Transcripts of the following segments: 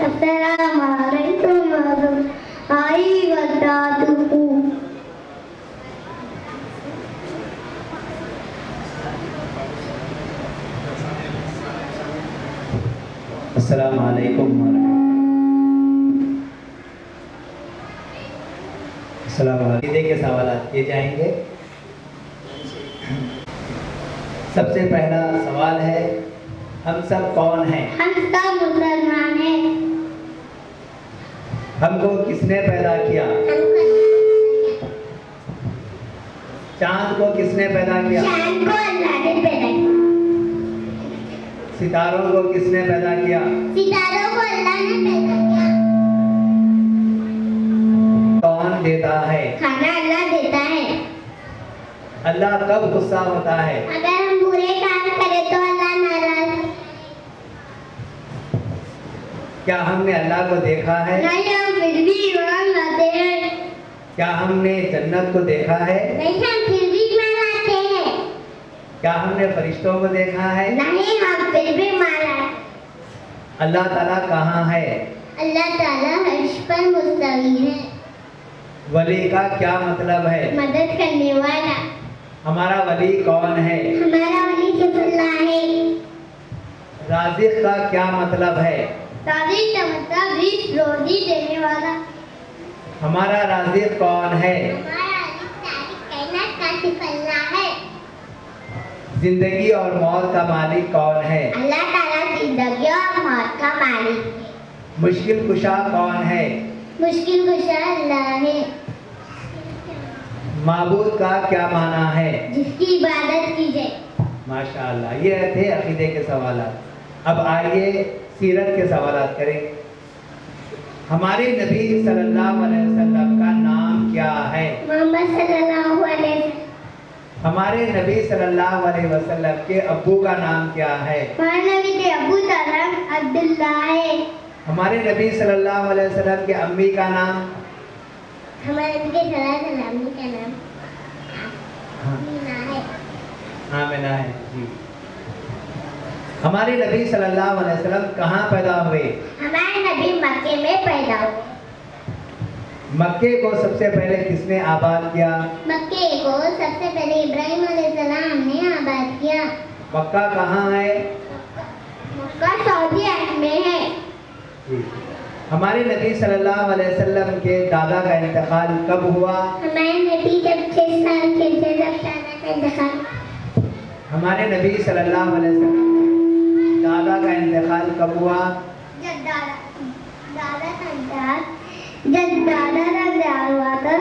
السلام علیکم ورحمۃ اللہ وبرکاتہ. السلام علیکم السلام علیکم. عقیدے کے سوالات کیے جائیں گے. سب سے پہلا سوال ہے ہم سب کون ہیں؟ ہم سب مسلمان ہیں. ہم کو کس نے پیدا کیا؟ چاند کو کس نے پیدا کیا؟ چاند کو اللہ نے پیدا کیا. ستاروں کو کس نے پیدا کیا؟ ستاروں کو اللہ نے پیدا کیا. کون دیتا ہے؟ کھانا اللہ دیتا ہے. اللہ کب غصہ ہوتا ہے؟ اگر ہم برے کام کریں تو اللہ ناراض. کیا ہم نے اللہ کو دیکھا ہے؟ نہیں ہم پھر بھی ایمان لاتے ہیں. کیا ہم نے جنت کو دیکھا ہے؟ نہیں ہم پھر بھی ایمان لاتے ہیں. کیا ہم نے فرشتوں کو دیکھا ہے؟ نہیں ہم پھر بھی ایمان لاتے. اللہ تعالیٰ کہاں ہے؟ اللہ تعالیٰ عرش پر مستوی ہے. ولی کا کیا مطلب ہے؟ مدد کرنے والا. ہمارا ولی کون ہے؟ ہمارا ولی صرف اللہ ہے. رازق کا کیا مطلب ہے؟ رازق کا مطلب رزق روزی دینے والا. ہمارا رازق کون ہے؟ ہمارا رزق ساری کائنات کا صرف اللہ ہے. زندگی اور موت کا مالک کون ہے؟ اللہ تعالیٰ زندگی اور موت کا مالک ہے. مشکل کشا کون ہے؟ مشکل کشا اللہ ہے. معبود کا کیا معنی ہے؟ جس کی عبادت کی جائے. ماشاء اللہ. یہ تھے عقیدے کے سوالات. اب آئیے سیرت کے سوالات کریں. ہمارے نبی صلی اللہ علیہ وسلم کا نام کیا ہے؟ محمد صلی اللہ علیہ وسلم. ہمارے نبی صلی اللہ علیہ وسلم کے ابو کا نام کیا ہے؟ ہمارے نبی کے ابو کا نام عبداللہ ہے. ہمارے نبی صلی اللہ علیہ وسلم کے امی کا نام؟ ہمارے نبی کے صلی اللہ علیہ وسلم کا نام آمینہ ہے. آمینہ ہے. جی. ہمارے نبی صلی اللہ علیہ وسلم کہاں پیدا ہوئے؟ ہمارے نبی مکے میں پیدا ہوئے. مکے کو سب سے پہلے کس نے آباد کیا؟ مکے کو سب سے پہلے ابراہیم علیہ السلام نے آباد کیا. مکہ کہاں ہے؟ مکہ سعودی عرب میں ہے. جی. ہمارے نبی صلی اللہ علیہ وسلم کے دادا کا انتقال کب ہوا؟ ہمارے نبی جب 6 سال کے تھے تب دادا کا انتقال. ہمارے نبی صلی اللہ علیہ وسلم دادا کا انتقال کب ہوا؟ جب دادا کا انتقال ہوا تو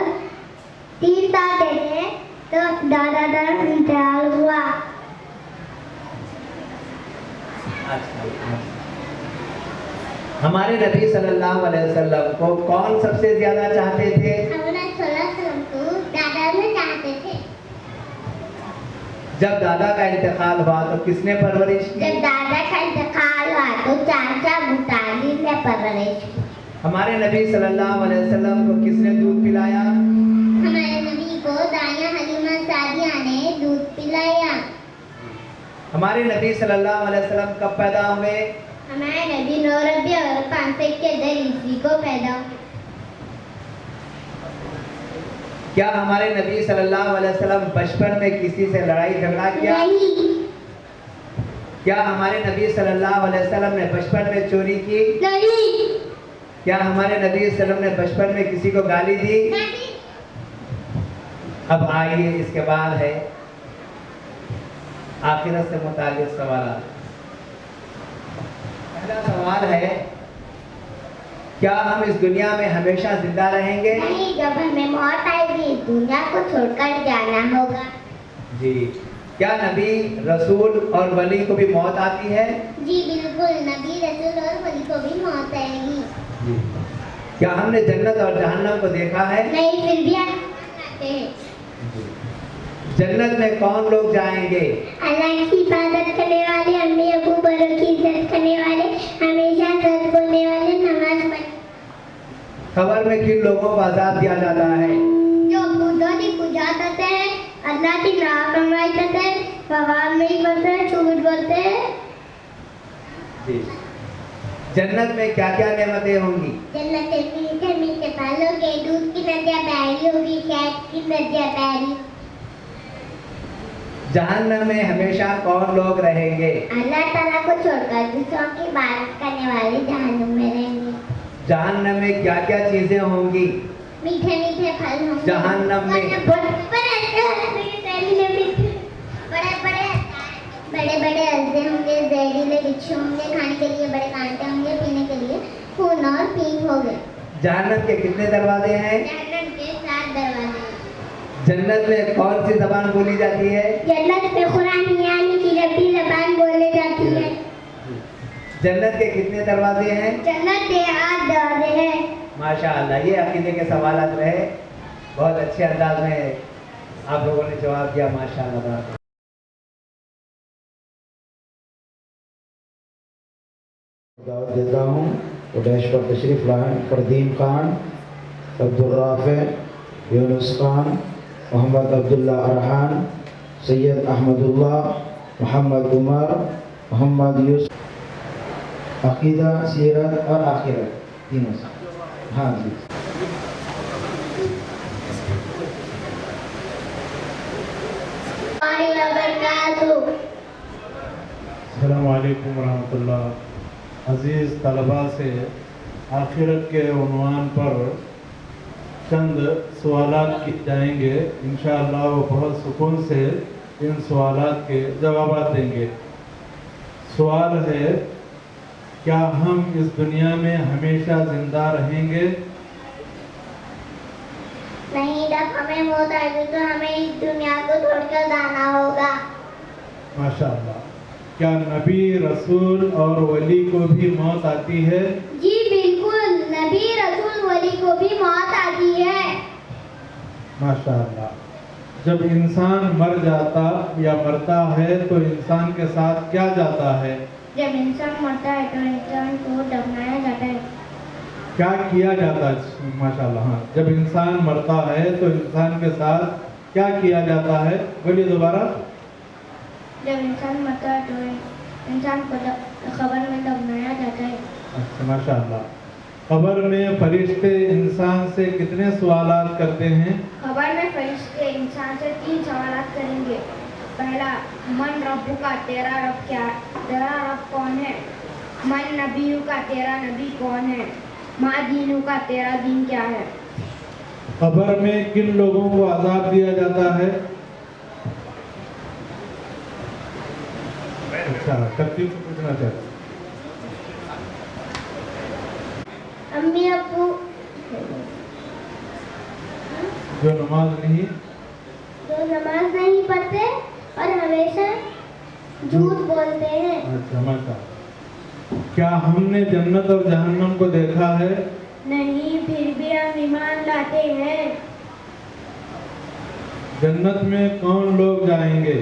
3 سال کے تھے تو دادا کا انتقال ہوا. ہمارے نبی صلی اللہ علیہ وسلم کو کون سب سے زیادہ چاہتے تھے؟ حضرت صلی اللہ علیہ وسلم کو دادا میں چاہتے تھے. جب دادا کا انتقال ہوا تو کس نے پرورش کی؟ جب دادا کا انتقال ہوا تو چاچا ابو طالب نے پرورش کی. ہمارے نبی صلی اللہ علیہ وسلم کو کس نے دودھ پلایا؟ ہمارے نبی کو دائیاں حلیمہ سعدیہ نے دودھ پلایا. ہمارے نبی صلی اللہ علیہ وسلم کب پیدا ہوئے؟ ہمارے نبی 9 ربیع الاول 500 کے در عیسوی کو پیدا ہوئے. کیا ہمارے نبی صلی اللہ علیہ وسلم بچپن میں کسی سے لڑائی جھگڑا کیا؟ نہیں. کیا ہمارے نبی صلی اللہ علیہ وسلم نے بچپن میں چوری کی؟ نہیں. کیا ہمارے نبی صلی اللہ علیہ وسلم نے بچپن میں کسی کو گالی دی؟ اب آئیے اس کے بعد ہے آخرت سے متعلق سوالات. پہلا سوال ہے کیا ہم اس دنیا میں ہمیشہ زندہ رہیں گے؟ نہیں. جب ہمیں موت آئے گی دنیا کو چھوڑ کر جانا ہوگا. جی. کیا نبی رسول اور ولی کو بھی موت آتی ہے؟ جی بالکل. نبی رسول اور ولی کو بھی موت آئے گی. جی. کیا ہم نے جنت اور جہنم کو دیکھا ہے؟ نہیں. پھر بھی ہم آتے ہیں. جنت میں کون لوگ جائیں گے؟ اللہ کی عبادت کرنے والے, امی ابو بڑوں کی عزت کرنے والے, ہمیشہ سچ بولنے والے, نماز پڑھنے. قبر میں کن لوگوں کو عذاب دیا جاتا ہے؟ جو بودھوں کی پوجا کرتے ہیں, اللہ کی نافرمانی کرتے ہیں, بغاوت نہیں کرتے ہیں, جھوٹ بولتے ہیں. جی. جنت میں کیا کیا نعمتیں ہوں گی؟ جنت میں میٹھے میٹھے پھلوں کے, دودھ کی ندیاں بہ رہی ہوگی, شہد کی ندیاں بہ رہی. جہنم میں ہمیشہ کون لوگ رہیں گے؟ اللہ تعالیٰ کو چھوڑ کر دوسروں کی عبادت کرنے والے جہنم میں رہیں گے. جہنم میں کیا کیا چیزیں ہوں گی؟ میٹھے میٹھے پھل ہوں گے. جہنم میں بڑے بڑے الزے ہوں گے, زہریلے بچھو ہوں گے, کھانے کے لیے بڑے کانٹے ہوں گے, پینے کے لیے خون اور پیپ ہوگے. جہنم کے کتنے دروازے ہیں؟ جہنم کے 7 دروازے ہیں. جنت میں کون سی زبان بولی جاتی ہے؟ جنت میں قرآن یعنی کی ربی زبان بولی جاتی ہے. جنت کے کتنے دروازے ہیں؟ جنت کے 8 دروازے ہیں. ماشاء اللہ. یہ عقیدے کے سوالات رہے, بہت اچھے انداز میں آپ لوگوں نے جواب دیا. ماشاء اللہ. دعوت دیتا ہوں اڈیش پر تشریف لائیں. فردین خان, عبدالرافع, یونس خان, محمد عبداللہ ارحان, سید احمد اللہ, محمد عمر, محمد یوسف. عقیدہ, سیرت اور آخرت تینوں سے. ہاں جی. السلام علیکم ورحمۃ اللہ. عزیز طلباء سے آخرت کے عنوان پر چند سوالات کی جائیں گے. انشاءاللہ وہ بہت سکون سے ان سوالات کے جوابات دیں گے. سوال ہے, کیا ہم اس دنیا میں ہمیشہ زندہ رہیں گے؟ نہیں, جب ہمیں موت آئے گی تو ہمیں اس دنیا کو چھوڑ کر جانا ہوگا. ماشاءاللہ. کیا نبی, رسول اور ولی کو بھی موت آتی ہے؟ جی بالکل, نبی, رسول, ولی کو بھی موت آتی ہے. ماشاءاللہ. جب انسان مر جاتا یا مرتا ہے تو انسان کے ساتھ کیا جاتا ہے؟ جب انسان مرتا ہے تو انسان کو دفنایا جاتا ہے. کیا کیا جاتا ہے؟ ماشاءاللہ. ہاں, جب انسان مرتا ہے تو انسان کے ساتھ کیا کیا جاتا ہے؟ بولیے دوبارہ. جب انسان مرتا ہے تو انسان کو قبر میں دفنایا جاتا ہے. اچھا, ماشاءاللہ. قبر میں فرشتے انسان سے کتنے سوالات کرتے ہیں؟ قبر میں فرشتے انسان سے 3 سوالات کریں گے. پہلا, من ربو کا, تیرا رب کیا, تیرا رب کون ہے. من نبیو کا, تیرا نبی کون ہے. ما دینو کا, تیرا دین کیا ہے. قبر میں کن لوگوں کو عذاب دیا جاتا ہے؟ اچھا, ترتیب سے پوچھنا چاہتا ہوں. امی ابو جو نماز نہیں پڑھتے اور ہمیشہ جھوٹ بولتے ہیں. اچھا, ماشاءاللہ. کیا ہم نے جنت اور جہنم کو دیکھا ہے؟ نہیں, پھر بھی ہم ایمان لاتے ہیں. جنت میں کون لوگ جائیں گے؟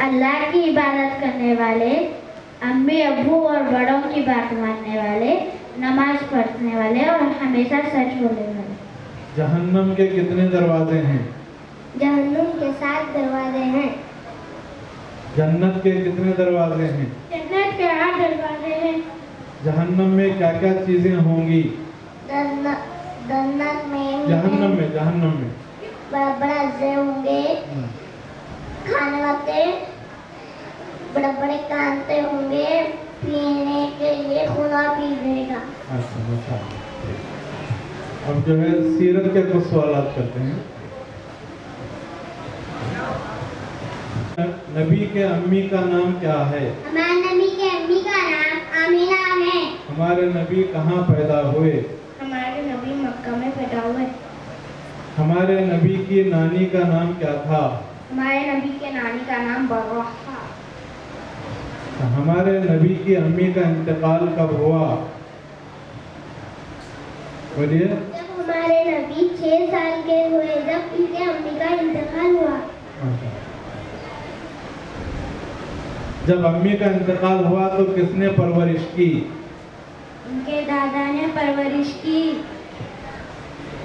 اللہ کی عبادت کرنے والے, امی ابو اور بڑوں کی بات ماننے والے, نماز پڑھنے والے اور ہمیشہ سچ بولنے والے. جہنم کے کتنے دروازے ہیں؟ جہنم کے 7 دروازے ہیں. جنت کے کتنے دروازے ہیں؟ جنت کے 8 دروازے ہیں. جہنم میں کیا کیا چیزیں ہوں گی؟ جنت میں جہنم میں بڑا بڑا الزے ہوں گے, کھانے واتے بڑے بڑے کانتے ہوں گے, پینے کے لیے خون اور پینے کا. اچھا, ماشاءاللہ. اب جو ہے سیرت کے کچھ سوالات کرتے ہیں. نبی کے امی کا نام کیا ہے؟ ہمارے نبی کے امی کا نام آمینہ ہے. ہمارے نبی کہاں پیدا ہوئے؟ ہمارے نبی مکہ میں پیدا ہوئے. ہمارے نبی کی نانی کا نام کیا تھا؟ ہمارے نبی کے نانی کا نام برہ تھا. ہمارے نبی کی امی کا انتقال کب ہوا؟ بولیے. جب ہمارے نبی 6 سال کے ہوئے, جب ان کے امی کا انتقال ہوا. جب امی کا انتقال ہوا تو کس نے پرورش کی؟ ان کے دادا نے پرورش کی.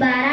12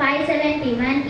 571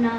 9।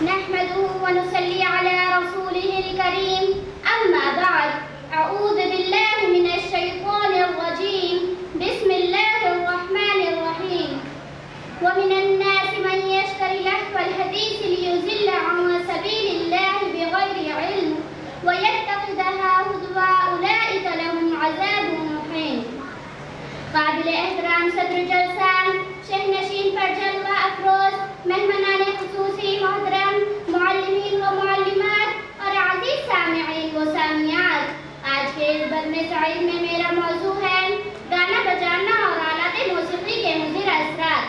نحمده ونصلي على رسوله الكريم أما بعد أعوذ بالله من الشيطان الرجيم بسم الله الرحمن الرحيم ومن الناس من يشتري لهو الحديث ليضل عن سبيل الله بغير علم ويتخذها هزوا أولئك لهم عذاب مهين. قابل احترام صدر جلسہ شہ نشین پر جلوہ افروز مہمانان خصوصی محترم معلمین و معلمات اور عزیز سامعین و سامعات، آج کے اس بزم سعید میں میرا موضوع ہے گانا بجانا اور آلات موسیقی کے مضر اثرات.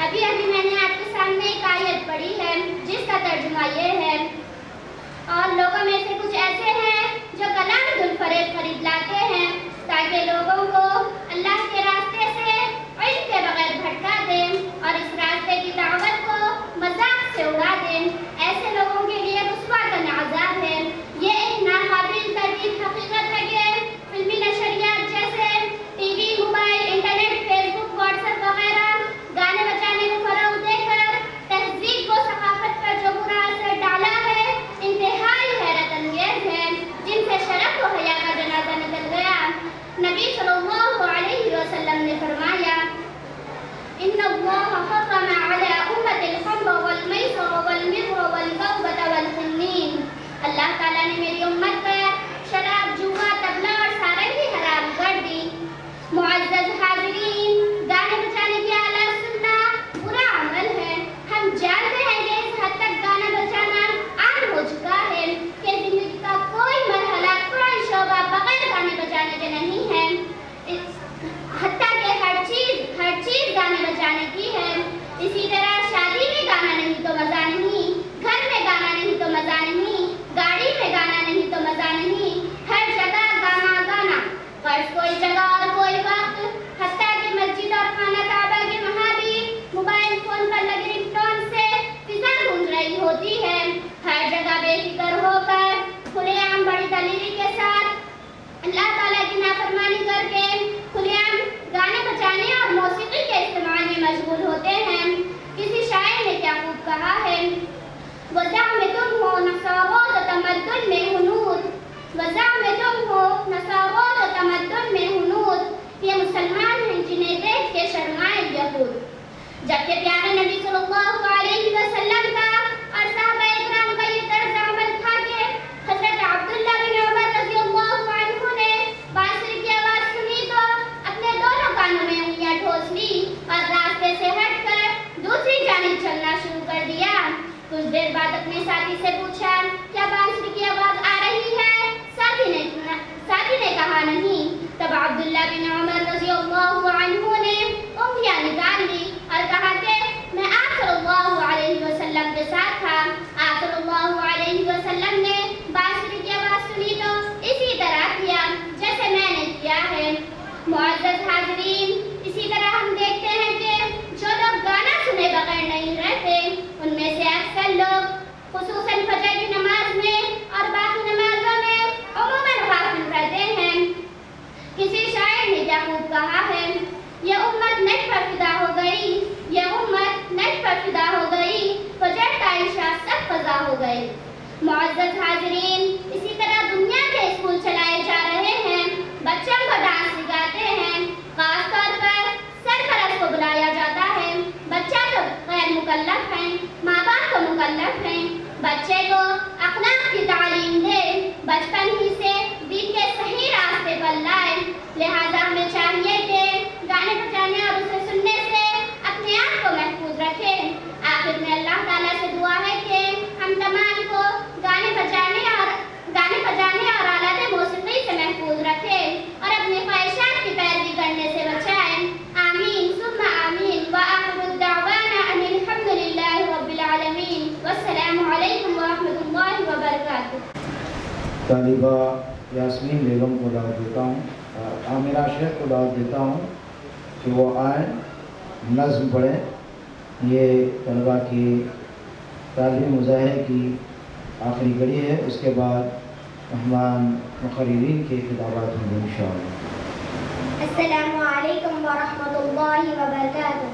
ابھی میں نے آپ کے سامنے ایک آیت پڑھی ہے جس کا ترجمہ یہ ہے، اور لوگوں میں سے کچھ ایسے ہیں جو کلام الفریب خرید لاتے ہیں تاکہ لوگوں کو اللہ کے راستے سے علم کے بغیر بھٹکا دیں اور اس راستے کی دعوت کو مذاق سے اڑا دیں. ایسے لوگوں کے لیے رسوا کن عذاب ہے. یہ ایک ناقابل تردید حقیقت ہے کہ فلمی نشریات جیسے TV, mobile, internet, Facebook, WhatsApp وغیرہ گانے بجانے کو فروغ دے کر تہذیب و ثقافت پر جو برا اثر ڈالا ہے انتہائی حیرت انگیز ہے، جن سے شرف و حیا کا جنازہ نکل گیا. نبی صلی اللہ علیہ وسلم نے فرمایا، ان اللہ حرم علی امت الخمر والمیسر والمر والغوبۃ والخنین. اللہ تعالیٰ نے میری امت پر شراب، جوا، طبلہ اور سارنگی حرام کر دی. معزز حاضرین، گانے بجانے کی آلات سننا برا عمل ہے. ہم جانتے ہیں کہ اس حد تک گانا بجانا عام ہو چکا ہے کہ زندگی کا کوئی مرحلہ، کوئی شعبہ بغیر گانے بجانے کے نہیں ہے. حتیٰ کہ ہر چیز گانے بجانے کی ہے. اسی طرح شادی میں گانا نہیں تو مزہ نہیں، گھر میں گانا نہیں تو مزہ نہیں، گاڑی میں گانا نہیں تو مزہ نہیں، ہر جگہ گانا گانا. فرض کوئی جگہ اور کوئی وقت، حتیٰ کہ مسجد اور خانہ کعبہ کے وہاں بھی موبائل فون پر لگے رنگ ٹون سے فضا گونج رہی ہوتی ہے. ہر جگہ بے فکر ہو کر کھلے عام بڑی دلیری کے ساتھ اللہ تعالیٰ کی نافرمانی کر کے کھلے عام گانے بجانے اور موسیقی کے استعمال میں مشغول ہوتے ہیں. کسی شاعر نے کیا خوب کہا ہے، وَزَعْمَتُمْ ہو نصارات تمدن میں ہنود، وَزَعْمَتُمْ ہو نصارات تمدن میں ہنود، یہ مسلمان ہیں جنہیں دیکھ کے شرمائے یہود. جبکہ پیارے نبی صلی اللہ علیہ وسلم کا اور صحابہ اکرام کا یہ طرز عمل تھا کہ حضرت عبداللہ بن عمر رضی اللہ عنہ نے بانسری کی آواز سنی تو اپنے دونوں کانوں میں انگلیاں ٹھوس لی اور راستے سے ہٹ کر دوسری جانب چلنا شروع کر دیا. کچھ دیر بعد اپنے ساتھی سے پوچھا، کیا بانسری کی آواز آ رہی ہے؟ ساتھی نے کہا نہیں. تب عبداللہ بن عمر رضی اللہ عنہ نے انگلیاں نکال لی اور کہا کہ میں آپ صلی اللہ علیہ وسلم کے ساتھ تھا. آپ صلی اللہ علیہ وسلم نے بانسری کی آواز سنی تو اسی طرح کیا جیسے میں نے کیا ہے. معزز حاضرین، اسی طرح ہم دیکھتے ہیں کہ جو لوگ گانا سنے بغیر نہیں رہتے ان میں سے اکثر لوگ خصوصاً فجر کی نماز میں اور باقی نمازوں میں عموماً غافل رہتے ہیں. کسی شاعر نے کیا خوب کہا ہے، یہ امت نیٹ پر فدا ہو گئی، یہ امت نیٹ پر فدا ہو گئی، فجر کا عشاء سب قضا ہو گئی. معزز حاضرین، اسی طرح دنیا کے اسکول چلائے جا رہے ہیں، بچوں کو ڈانس سکھاتے ہیں، خاص طور پر سرپرست کو بلایا جاتا ہے. بچہ تو غیر مکلف ہیں، ماں باپ تو مکلف ہیں. بچے کو اخلاق کی تعلیم دے، بچپن ہی سے دین کے صحیح راستے پر لائے. لہذا ہمیں چاہیے کہ گانے بجانے اور اسے سننے سے اپنے آپ کو محفوظ رکھیں. آخر میں اللہ تعالیٰ سے دعا ہے کہ ہم تمام کو گانے بجانے اور آلات موسیقی سے محفوظ رکھیں اور اپنی خواہشات کی پیروی کرنے سے بچائیں. آمین ثم آمین. وآخر الدعوانا ان الحمد للہ رب العالمین. والسلام علیکم ورحمۃ اللہ وبرکاتہ. طالبہ یاسمین بیگم کو دعوت دیتا ہوں، عامرہ شیخ کو دعوت دیتا ہوں کہ وہ آئیں، نظم پڑھیں. یہ طلبہ کی تعلیمی مظاہرے کی آخری کڑی ہے. اس کے بعد مہمان مقررین کے خطابات ہوں گے انشاءاللہ. السلام علیکم ورحمۃ اللہ وبرکاتہ.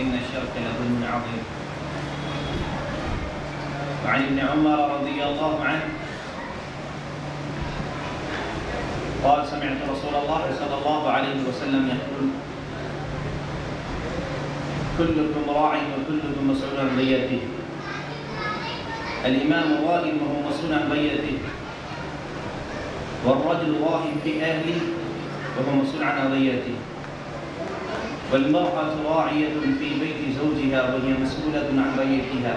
إن الشرك لظلم عظيم. وعن ابن عمر رضي الله عنه قال سمعت رسول الله صلى الله عليه وسلم يقول كلكم راع وكلكم مسؤول عن رعيته. الإمام راع وهو مسؤول عن رعيته، والرجل راع في أهله وهو مسؤول عن رعيته، والمرأة راعية في بيت زوجها وهي مسؤولة عن رعيتها،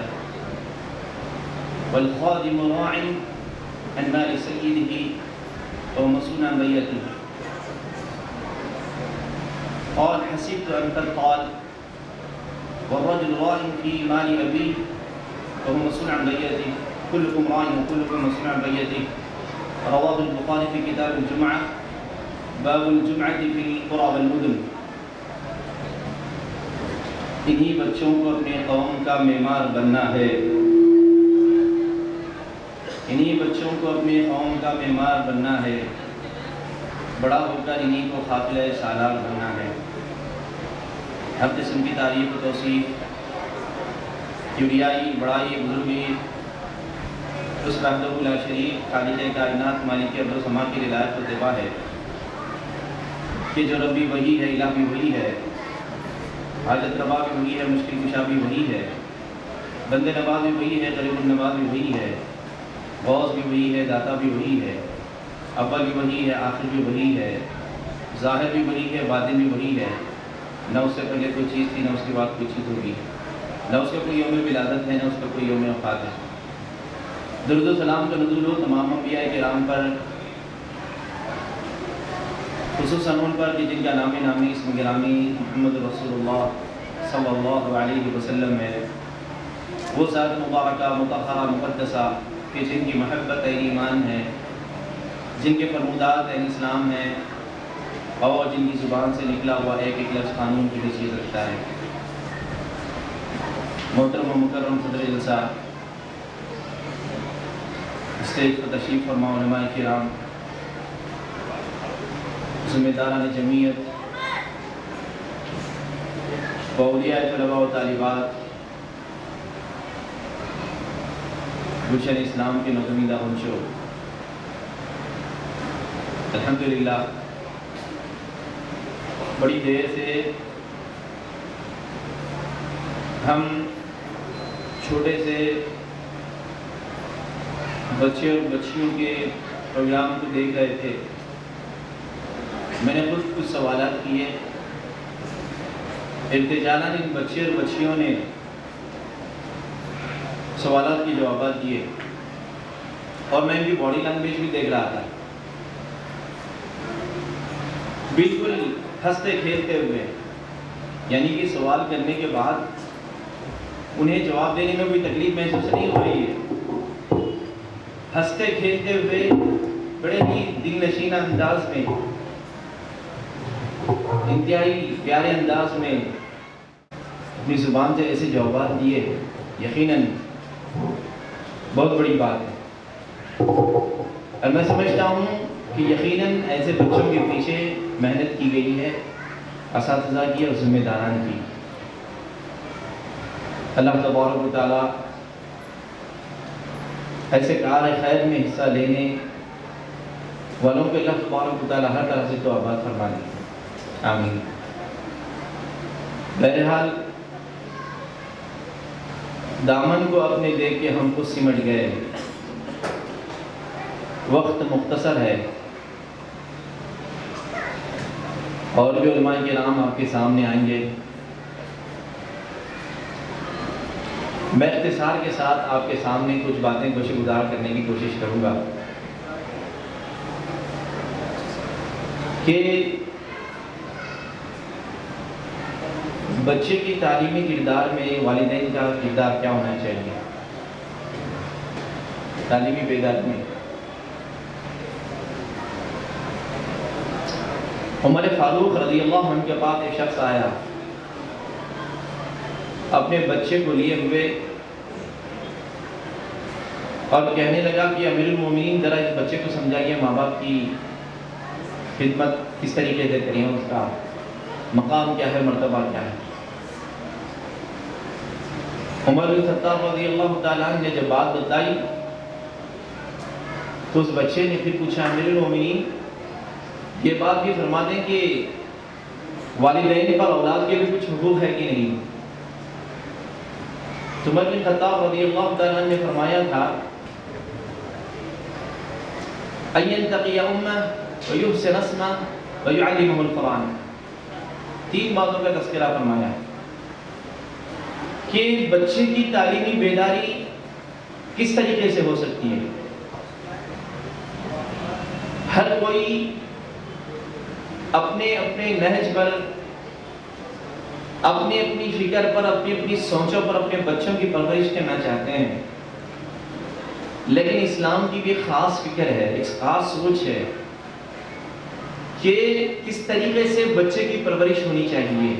والخادم راع عن مال سيده وهو مسؤول عن رعيته. قال حسبت أن قد قال والرجل راع في مال أبيه وهو مسؤول عن رعيته، كلكم راع وكلكم مسؤول عن رعيته. رواه البخاري في كتاب الجمعة باب الجمعة في القرى والمدن. انہی بچوں کو اپنے قوم کا معمار بننا ہے، انہی بچوں کو اپنے قوم کا معمار بننا ہے، بڑا ہو کر انہی کو قافلہ سالار بننا ہے۔ ہر قسم کی تعریف و توصیف کبریائی بڑائی بزرگی اس وحدہ لا شریک خالق کائنات مالک ارض و سما کی ولایت و اتباع ہے کہ جو ربی وہی ہے، الہ بھی وہی ہے، حاجت روا بھی وہی ہے، مشکل کشا بھی وہی ہے، بند نواز بھی وہی ہے، غریب النواز بھی وہی ہے، غوث بھی وہی ہے، داتا بھی وہی ہے، اول بھی وہی ہے، آخر بھی وہی ہے، ظاہر بھی وہی ہے، باطن بھی وہی ہے۔ نہ اس سے پہلے کوئی چیز تھی، نہ اس کے بعد کوئی چیز ہوگی، نہ اس کا کوئی یوم ولادت ہے، نہ اس کا کوئی یوم وفات ہے۔ درود و سلام کا نزول ہو تمام انبیاء کرام پر، خصوصاً ان پر کہ جن کا نام نامی اسم گرامی محمد رسول اللہ صلی اللہ علیہ وسلم ہے، وہ ذات مبارکہ مطہرہ مقدسہ کہ جن کی محبت اہل ایمان ہے، جن کے فرمودات اہل اسلام ہیں، اور جن کی زبان سے نکلا ہوا ایک ایک لفظ قانون کی حیثیت رکھتا ہے۔ محترم و مکرم صدر جلسہ، اسٹیج پر تشریف فرما علماء کرام، ذمہ داران جمعیت، اولیاء طلباء و طالبات، گلشن اسلام کے نوزمیندہ انشو، الحمدللہ بڑی دیر سے ہم چھوٹے سے بچے اور بچیوں کے پروگرام کو دیکھ رہے تھے۔ میں نے خود کچھ سوالات کیے، ارتجالاً ان بچے اور بچیوں نے سوالات کے جوابات دیے اور میں ان کی باڈی لینگویج بھی دیکھ رہا تھا، بالکل ہنستے کھیلتے ہوئے، یعنی کہ سوال کرنے کے بعد انہیں جواب دینے میں کوئی تکلیف محسوس نہیں ہو رہی ہے، ہنستے کھیلتے ہوئے بڑے ہی دل نشین انداز میں، انتہائی پیارے انداز میں اپنی زبان سے ایسے جوابات دیے، یقیناً بہت بڑی بات ہے۔ اور میں سمجھتا ہوں کہ یقیناً ایسے بچوں کے پیچھے محنت کی گئی ہے، اساتذہ کی اور ذمہ داران کی۔ اللہ تبارک و تعالیٰ ایسے کار خیر میں حصہ لینے والوں کو اللہ تبارک و تعالیٰ ہر طرح سے تو آباد فرما دے، آمین۔ بہرحال دامن کو اپنے دیکھ کے ہم کو سمٹ گئے، وقت مختصر ہے، اور بھی علماء کرام آپ کے سامنے آئیں گے۔ میں اختصار کے ساتھ آپ کے سامنے کچھ باتیں گوشہ گزار کرنے کی کوشش کروں گا کہ بچے کی تعلیمی کردار میں والدین کا کردار کیا ہونا چاہیے، تعلیمی بیداری میں۔ عمر فاروق رضی اللہ عنہ کے پاس ایک شخص آیا اپنے بچے کو لیے ہوئے اور کہنے لگا کہ امیر المومنین ذرا اس بچے کو سمجھائیے ماں باپ کی خدمت کس طریقے سے کریں، اس کا مقام کیا ہے، مرتبہ کیا ہے۔ عمر بن خطاب رضی اللہ تعالیٰ عنہ نے جب بات بتائی تو اس بچے نے پھر پوچھا، امیر المومنین یہ بات بھی فرما دیں کہ والدین پر اولاد کے بھی کچھ حقوق ہے کہ نہیں؟ تو عمر بن خطاب رضی اللہ تعالیٰ عنہ نے فرمایا تھا، أن ينتقي أمه ويحسن اسمه ويعلمه القرآن۔ تین باتوں کا تذکرہ فرمایا کہ بچے کی تعلیمی بیداری کس طریقے سے ہو سکتی ہے۔ ہر کوئی اپنے اپنے نہج پر، اپنی اپنی فکر پر، اپنی اپنی سوچوں پر اپنے بچوں کی پرورش کرنا چاہتے ہیں، لیکن اسلام کی بھی خاص فکر ہے، ایک خاص سوچ ہے کہ کس طریقے سے بچے کی پرورش ہونی چاہیے۔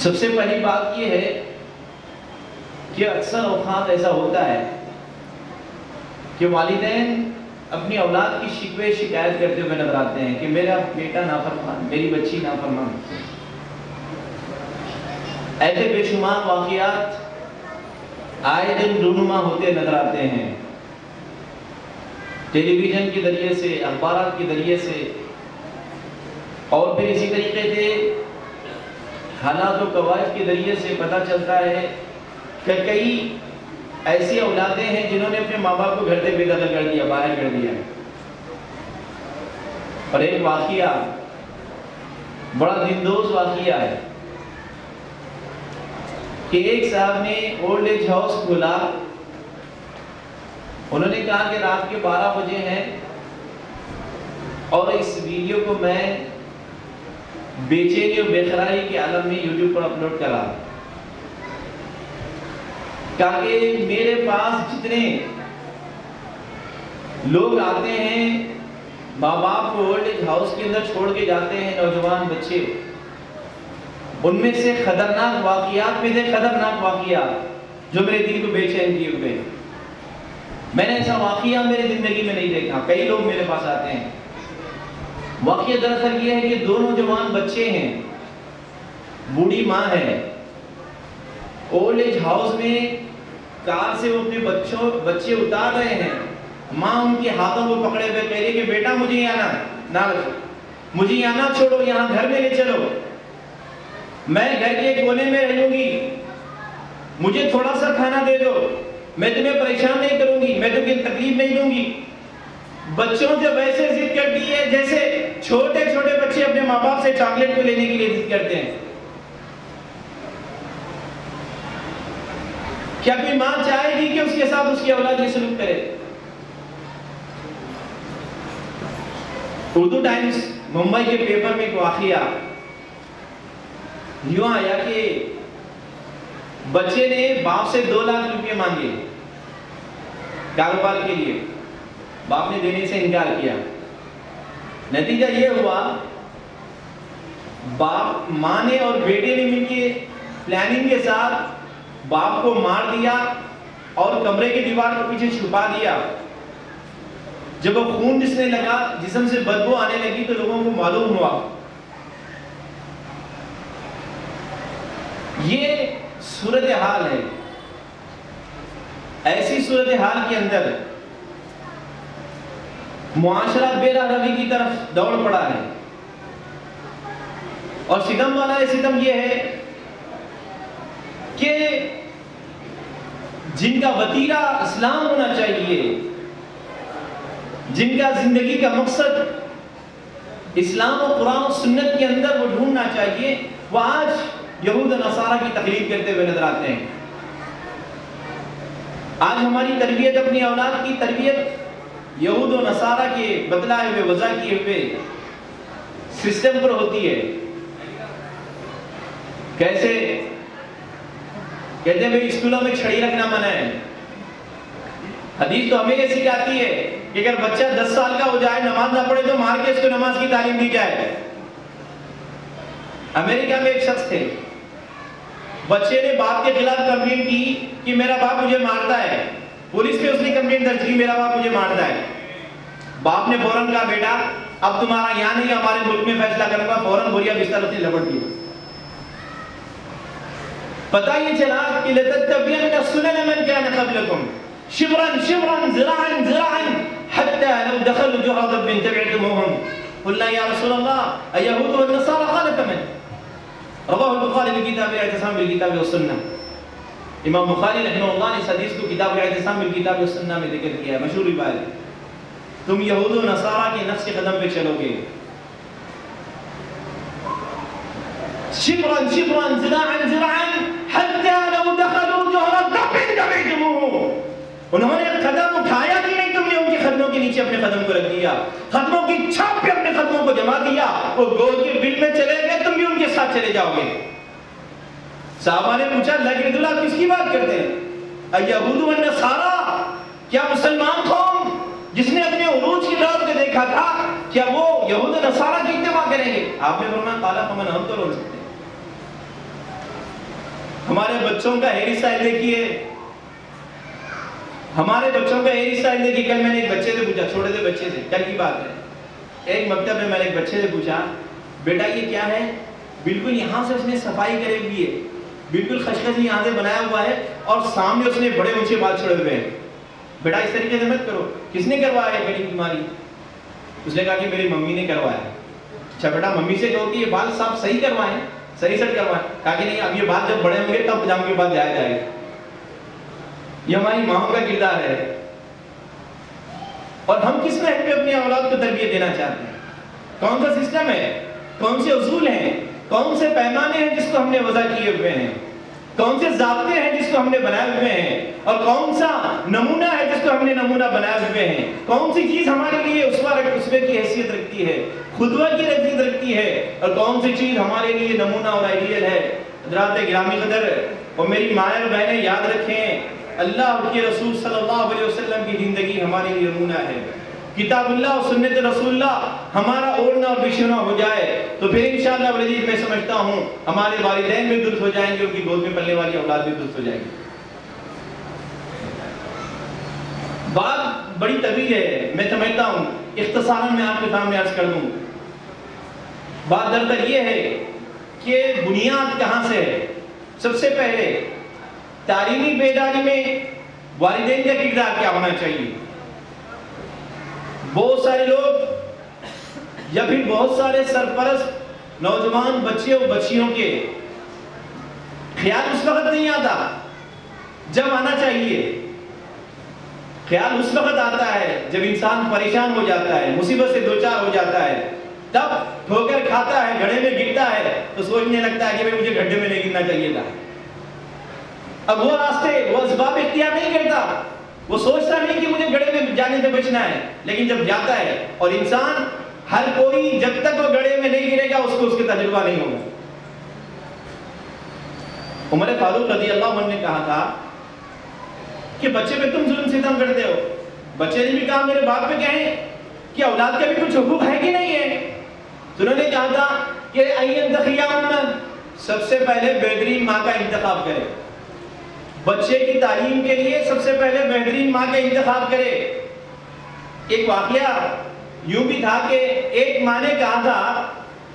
سب سے پہلی بات یہ ہے کہ اکثر اوقات ایسا ہوتا ہے کہ والدین اپنی اولاد کی شکوے شکایت کرتے ہوئے نظر آتے ہیں کہ میرا بیٹا نافرمان، میری بچی نافرمان۔ ایسے بے شمار واقعات آئے دن رونما ہوتے نظر آتے ہیں، ٹیلی ویژن کے ذریعے سے، اخبارات کے ذریعے سے، اور پھر اسی طریقے سے حالات و قواعد کے ذریعے سے پتہ چلتا ہے کہ کئی ایسی اولادیں ہیں جنہوں نے اپنے ماں باپ کو گھر سے بے دخل کر دیا، باہر کر دیا۔ اور ایک واقعہ بڑا دلدوز واقعہ ہے کہ ایک صاحب نے اولڈ ایج ہاؤس کھولا، انہوں نے کہا کہ رات کے 12 بجے ہیں اور اس ویڈیو کو میں بے چینی اور بے قراری کے عالم میں یوٹیوب پر اپلوڈ کرا تاکہ میرے پاس جتنے لوگ آتے ہیں ماں باپ کو اولڈ ایج ہاؤس کے اندر چھوڑ کے جاتے ہیں نوجوان بچے، ان میں سے خطرناک واقعات میں سے خطرناک واقعات جو میرے دل کو بے چین کیے ہوئے، میں نے ایسا واقعہ میری زندگی میں نہیں دیکھا۔ کئی لوگ میرے پاس آتے ہیں، واقعہ دراصل یہ ہے کہ دو نوجوان بچے ہیں، بوڑھی ماں ہے، اولڈ ایج ہاؤس میں کار سے وہ اپنے بچے اتار رہے ہیں، ماں ان کے ہاتھوں کو پکڑے ہوئے کہہ رہی کہ بیٹا مجھے یہاں نہ رکھو، مجھے یہاں نہ چھوڑو، یہاں گھر میں لے چلو، میں گھر کے کونے میں رہوں گی، مجھے تھوڑا سا کھانا دے دو، میں تمہیں پریشان نہیں کروں گی، میں تمہیں تکلیف نہیں دوں گی۔ بچوں سے ویسے ضد کرتی ہے جیسے چھوٹے چھوٹے بچے اپنے ماں باپ سے چاکلیٹ کو لینے کے لیے ضد کرتے ہیں۔ کیا کوئی ماں چاہے گی کہ اس کے ساتھ اس کی اولاد یہ سلوک کرے؟ اردو ٹائمز ممبئی کے پیپر میں ایک واقعہ یوں آیا کہ بچے نے باپ سے 2 لاکھ روپے مانگے کاروبار کے لیے، باپ نے دینے سے انکار کیا۔ نتیجہ یہ ہوا باپ، ماں نے اور بیٹے نے مل کے پلاننگ کے ساتھ باپ کو مار دیا اور کمرے کی دیوار کے پیچھے چھپا دیا۔ جب وہ خون جسنے لگا، جسم سے بدبو آنے لگی، تو لوگوں کو معلوم ہوا۔ یہ صورتحال ہے۔ ایسی صورتحال کے اندر معاشرہ بے راہ روی کی طرف دوڑ پڑا ہے، اور ستم والا ستم یہ ہے کہ جن کا وتیرہ اسلام ہونا چاہیے، جن کا زندگی کا مقصد اسلام و قرآن و سنت کے اندر وہ ڈھونڈنا چاہیے، وہ آج یہود و نصارہ کی تقلید کرتے ہوئے نظر آتے ہیں۔ آج ہماری تربیت، اپنی اولاد کی تربیت یہود و نصارہ کے بتلائے ہوئے، وضع کیے ہوئے سسٹم پر ہوتی ہے۔ کیسے؟ کہتے ہیں بھئی اسکولوں میں چھڑی رکھنا منع ہے۔ حدیث تو ہمیں یہ سکھاتی ہے کہ اگر بچہ 10 سال کا ہو جائے، نماز نہ پڑھے تو مار کے اس کو نماز کی تعلیم دی جائے۔ امریکہ میں ایک شخص تھے، بچے نے باپ کے خلاف کمپلین کی کہ میرا باپ مجھے مارتا ہے، پولیس پہ اس نے کمپلین درج کی، میرا باپ مجھے مارتا ہے۔ باپ نے فوراً کہا بیٹا اب تمہارا یہاں نہیں، ہمارے ملک میں فیصلہ کروں گا۔ فوراً بوریا بستر سے لپٹ دیا۔ پتہ یہ چلا کہ لَتَتَّبِعُنَّ سُنَنَ مَنْ كَانَ قَبْلَكُمْ شِبْرًا شِبْرًا ذِرَاعًا ذِرَاعًا حَتَّى لَوْ دَخَلُوا جُحْرَ ضَبٍّ تَبِعْتُمُوهُمْ قُلْنَا يَا رَسُولَ اللَّهِ أَيَهُودُ وَالنَّصَارَى قَالَ فَمَنْ رواہ البخاری بکتاب الاعتصام بالکتاب والسنہ۔ امام بخاری رحمہ اللہ نے اس حدیث کو کتاب الاعتصام بالکتاب والسنہ میں ذکر کیا ہے، مشہور روایت۔ تم یہود و نصارہ کے نفس کے قدم پہ چلو گے۔ شبرا شبرا ذراعا ذراعا حتى لو دخلوا جحر ضب تبعتموه۔ انہوں نے قدم اٹھایا کہ نہیں، تم نے ان کے قدموں کے نیچے اپنے قدم کو رکھ دیا، قدموں کی چھاپ پہ اپنے قدموں کو جما دیا، وہ گود کے بل میں چلے گئے، تم بھی ان کے ساتھ چلے جاؤ گے۔ صحابہ نے پوچھا اللہ کے رسول آپ کس کی بات کرتے ہیں؟ الیہود والنصارى، کیا مسلمان قوم جس نے اپنے عروج کی طرف سے دیکھا تھا، کیا وہ یہود و نصارہ کی اتباع کریں گے؟ آپ نے فرمایا قال فمن، ہم تو روک سکتے ہیں۔ ہمارے بچوں کا ہیئر اسٹائل دیکھیے، ہمارے بچوں کا ہیئر اسٹائل دیکھیے۔ کل میں نے ایک بچے سے پوچھا، چھوٹے سے بچے سے، کل کی بات ہے، ایک مکتب میں نے ایک بچے سے پوچھا بیٹا یہ کیا ہے؟ بالکل یہاں سے اس نے صفائی کرے ہوئی ہے، بالکل خشخش یہاں سے بنایا ہوا ہے، اور سامنے اس نے بڑے اونچے بال چھوڑے ہوئے ہیں۔ بیٹا اس طریقے سے مت کرو۔ کس نے کروایا ہے بڑی بیماری؟ اس نے کہا کہ میری ممی نے کروایا۔ اچھا بیٹا ممی سے کہو کہ یہ بال صاف صحیح کروائیں، صحیح سیٹ کروائیں۔ کہا کہ نہیں، اب یہ بال جب بڑے ہوں گے تب پجامے کے بعد جایا جائے گا۔ یہ ہماری ماں کا کردار ہے۔ اور ہم کس نحو پہ اپنی اولاد کو تربیت دینا چاہتے ہیں؟ کون سا سسٹم ہے؟ کون سے اصول ہیں؟ کون سے پیمانے ہیں جس کو ہم نے وضع کیے ہوئے ہیں؟ کون سے ضابطے ہیں جس کو ہم نے بنائے ہوئے ہیں؟ اور کون سا نمونہ ہے جس کو ہم نے نمونہ بنائے ہوئے ہیں؟ کون سی چیز ہمارے لیے اسوہ کی حیثیت رکھتی ہے، قدوہ کی حیثیت رکھتی ہے، اور کون سی چیز ہمارے لیے نمونہ اور آئیڈیل ہے؟ حضرات گرامی قدر اور میری مائیں اور بہنیں یاد رکھیں، اللہ کے رسول صلی اللہ علیہ وسلم کی زندگی ہمارے لیے نمونہ ہے۔ کتاب اللہ اور سنت رسول اللہ ہمارا اوڑھنا اور بچھونا ہو جائے تو پھر انشاءاللہ والعزیز میں سمجھتا ہوں ہمارے والدین بھی درست ہو جائیں گے، ان کی گود میں پلنے والی اولاد بھی درست ہو جائے گی۔ بات بڑی طویل ہے، میں سمجھتا ہوں اختصاراً میں آپ کے سامنے عرض کر دوں۔ بات دراصل یہ ہے کہ بنیاد کہاں سے ہے؟ سب سے پہلے تعلیمی بیداری میں والدین کا کردار کیا ہونا چاہیے؟ بہت سارے لوگ یا پھر بہت سارے سرپرست نوجوان بچے اور بچیوں کے خیال اس وقت نہیں آتا جب آنا چاہیے۔ خیال اس وقت آتا ہے جب انسان پریشان ہو جاتا ہے، مصیبت سے دوچار ہو جاتا ہے، تب ٹھوکر کھاتا ہے، گڑھے میں گرتا ہے تو سوچنے لگتا ہے کہ مجھے گڈھے میں نہیں گرنا چاہیے تھا۔ اب وہ راستے، وہ اسباب اختیار نہیں کرتا، وہ سوچتا نہیں کہ مجھے گڑھے میں جانے سے بچنا ہے، لیکن جب جاتا ہے، اور انسان ہر کوئی جب تک وہ گڑھے میں نہیں گرے گا اس کو اس کا تجربہ نہیں ہوگا۔ عمر فاروق رضی اللہ عنہ نے کہا تھا کہ بچے پہ تم ظلم ستم کرتے ہو۔ بچے نے بھی کہا میرے باپ پہ کہیں کہ اولاد کا بھی کچھ حقوق ہے کہ نہیں ہے؟ تو انہوں نے کہا تھا کہ سب سے پہلے بہترین ماں کا انتخاب کرے، بچے کی تعلیم کے لیے سب سے پہلے بہترین ماں کا انتخاب کرے۔ ایک واقعہ یوں بھی تھا کہ ایک ماں نے کہا تھا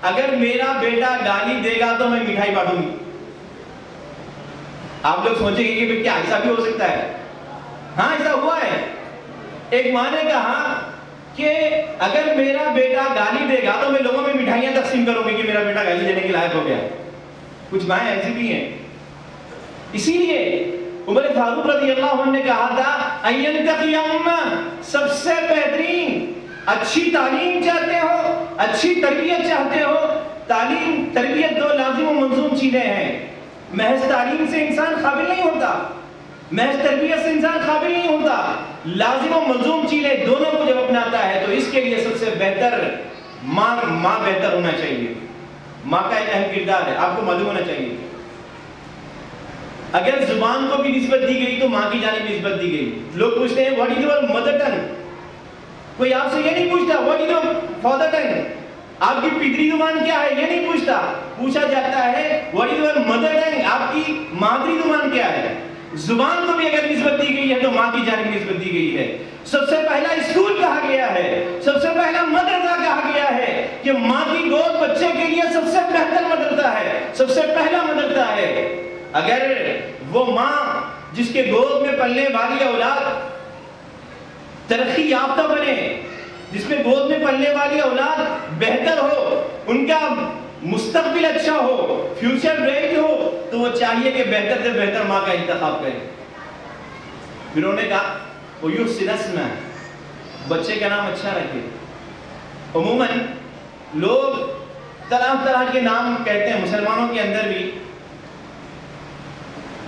اگر میرا بیٹا گالی دے گا تو میں مٹھائی بانٹوں گی۔ آپ لوگ سوچیں گے کہ کیا ایسا بھی ہو سکتا ہے؟ ہاں ایسا ہوا ہے۔ ایک ماں نے کہا کہ اگر میرا بیٹا گالی دے گا تو میں لوگوں میں مٹھائیاں تقسیم کروں گی کہ میرا بیٹا گالی دینے کے لائق ہو گیا۔ کچھ مائیں ایسی بھی ہیں۔ اسی لیے عمر فاروق رضی اللہ عنہ نے کہا تھا سب سے بہترین، اچھی تعلیم چاہتے ہو، اچھی تربیت چاہتے ہو، تعلیم تربیت دو لازم و ملزوم چیزیں ہیں۔ محض تعلیم سے انسان قابل نہیں ہوتا، محض تربیت سے انسان قابل نہیں ہوتا، لازم و ملزوم چیزیں دونوں کو جب اپناتا ہے تو اس کے لیے سب سے بہتر ماں بہتر ہونا چاہیے۔ ماں کا ایک اہم کردار ہے، آپ کو معلوم ہونا چاہیے۔ اگر زبان کو بھی نسبت دی گئی تو ماں کی جانب نسبت دی گئی۔ لوگ پوچھتے ہیں what is your mother tongue, کوئی آپ سے یہ نہیں پوچھتا واٹ از یور فادر ٹنگ، آپ کی پدری زبان کیا ہے، یہ نہیں پوچھتا۔ پوچھا جاتا ہے what is your mother tongue, آپ کی مادری زبان کیا ہے۔ زبان کو بھی اگر نسبت دی گئی ہے تو ماں کی جانب نسبت دی گئی ہے۔ سب سے پہلا اسکول کہا گیا ہے، سب سے پہلا مدرسہ کہا گیا ہے کہ ماں کی گود بچے کے لیے سب سے بہتر مدرسہ ہے، سب سے پہلا مدرسہ ہے۔ اگر وہ ماں جس کے گود میں پلنے والی اولاد ترقی یافتہ بنے، جس میں گود میں پلنے والی اولاد بہتر ہو، ان کا مستقبل اچھا ہو، فیوچر برائٹ ہو، تو وہ چاہیے کہ بہتر سے بہتر ماں کا انتخاب کرے۔ پھر انہوں نے کہا وَيُحْسِنَ اسْمَهُ، بچے کا نام اچھا رکھے۔ عموماً لوگ طرح طرح کے نام کہتے ہیں، مسلمانوں کے اندر بھی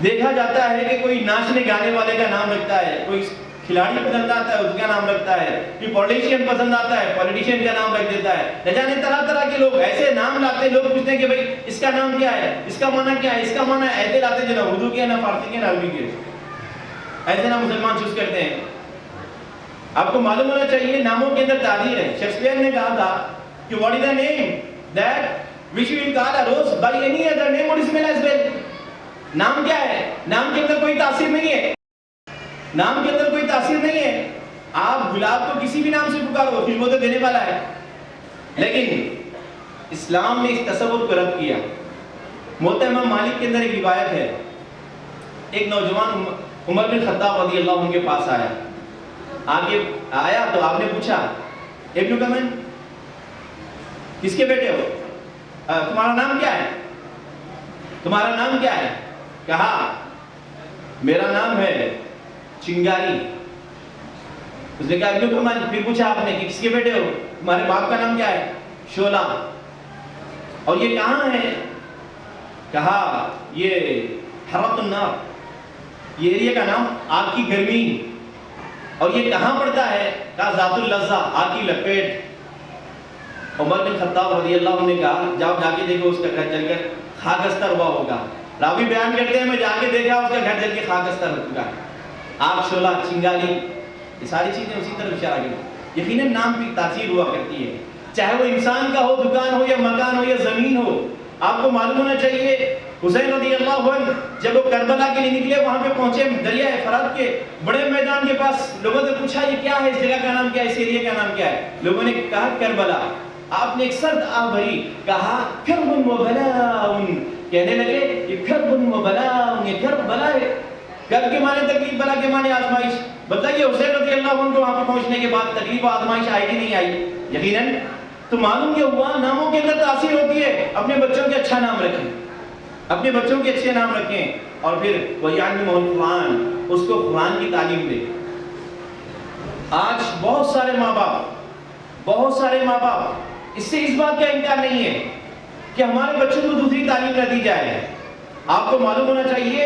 دیکھا جاتا ہے کہ کوئی ناچنے گانے والے کا نام رکھتا ہے، کوئی کھلاڑی پسند آتا ہے اس کا نام رکھتا ہے، کوئی پولیٹیشین پسند آتا ہے پولیٹیشین کا نام رکھ دیتا ہے۔ نہ جانے طرح طرح کے لوگ ایسے نام لاتے ہیں، لوگ پوچھتے ہیں کہ بھائی اس کا نام کیا ہے، اس کا معنی کیا ہے، اس کا معنی ایسے لاتے ہیں جو نہ اردو کے نہ فارسی کے نہ عربی کے، ایسے نام مسلمان چوز کرتے ہیں۔ آپ کو معلوم ہونا چاہیے ناموں کے اندر تعبیر ہے۔ شیکسپیئر نے کہا تھا کہ what is the name that which will call a rose by any other name would smell as well. نام کیا ہے؟ نام کے اندر کوئی تاثیر نہیں ہے، نام کے اندر کوئی تاثیر نہیں ہے۔ آپ گلاب کو کسی بھی نام سے پکارو، خوشبو تو دینے والا ہے، لیکن اسلام نے اس تصور کو رد کیا۔ موطا امام مالک کے اندر ایک روایت ہے، ایک نوجوان عمر بن خطاب رضی اللہ عنہ کے پاس آیا تو آپ نے پوچھا ابن کمن، کس کے بیٹے ہو، تمہارا نام کیا ہے، تمہارا نام کیا ہے؟ کہا میرا نام ہے چنگاری۔ اس نے کہا ابن کمن، پھر پوچھا آپ نے کہ کس کے بیٹے ہو، تمہارے باپ کا نام کیا ہے؟ شعلہ۔ اور یہ کہاں ہے؟ کہا یہ حرۃ النار، یہ ایریا کا نام آگ کی گرمی۔ اور یہ کہاں پڑتا ہے؟ کہا ذات اللذہ، آگ کی لپیٹ۔ عمر بن خطاب رضی اللہ عنہ نے کہا جاؤ جا کے دیکھو اس کا گھر جل کر خاکستر ہوا ہوگا۔ راوی بیان کرتے ہیں میں جا کے دیکھا اس کا گھر جل کے خاکستر ہو چکا ہے۔ آگ، شعلہ، چنگاری، یہ ساری چیزیں اسی طرف اشارہ کرتی ہیں۔ یقیناً نام کی تاثیر ہوا کرتی ہے، چاہے وہ انسان کا ہو، دکان ہو یا مکان ہو یا زمین ہو۔ آپ کو معلوم ہونا چاہیے حسین رضی اللہ عنہ جب وہ کربلا کے لیے نکلے، وہاں پہ پہنچے دریائے فرات کے بڑے میدان کے پاس، لوگوں نے پوچھا یہ کیا ہے، اس جگہ کا نام کیا ہے، اس ایریا کا نام کیا ہے؟ لوگوں نے کہا کربلا۔ آپ نے ایک سرد آہ بھری، کہا کرب و بلاء، کہنے لگے یہ کرب و بلاء، یہ کرب بلا ہے۔ کرب کے معنی تکلیف، بلا کے معنی آزمائش۔ بتائیے حسین رضی اللہ عنہ کو وہاں پہ پہنچنے کے بعد تکلیف و آزمائش آئی کہ نہیں آئی؟ یقیناً۔ تو معلوم یہ ہوا ناموں کے اندر تاثیر ہوتی ہے۔ اپنے بچوں کے اچھا نام رکھیں، اپنے بچوں کے اچھے نام رکھیں، اور پھر وَيَعْلِمُهُ الْقُرْآنَ، اس کو قرآن کی تعلیم دیں۔ آج بہت سارے ماں باپ اس سے اس بات کا انکار نہیں ہے کہ ہمارے بچوں کو دوسری تعلیم نہ دی جائے۔ آپ کو معلوم ہونا چاہیے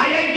IIT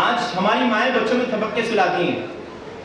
آج ہماری مائیں بچوں میں تھپک کے سلاتی ہیں،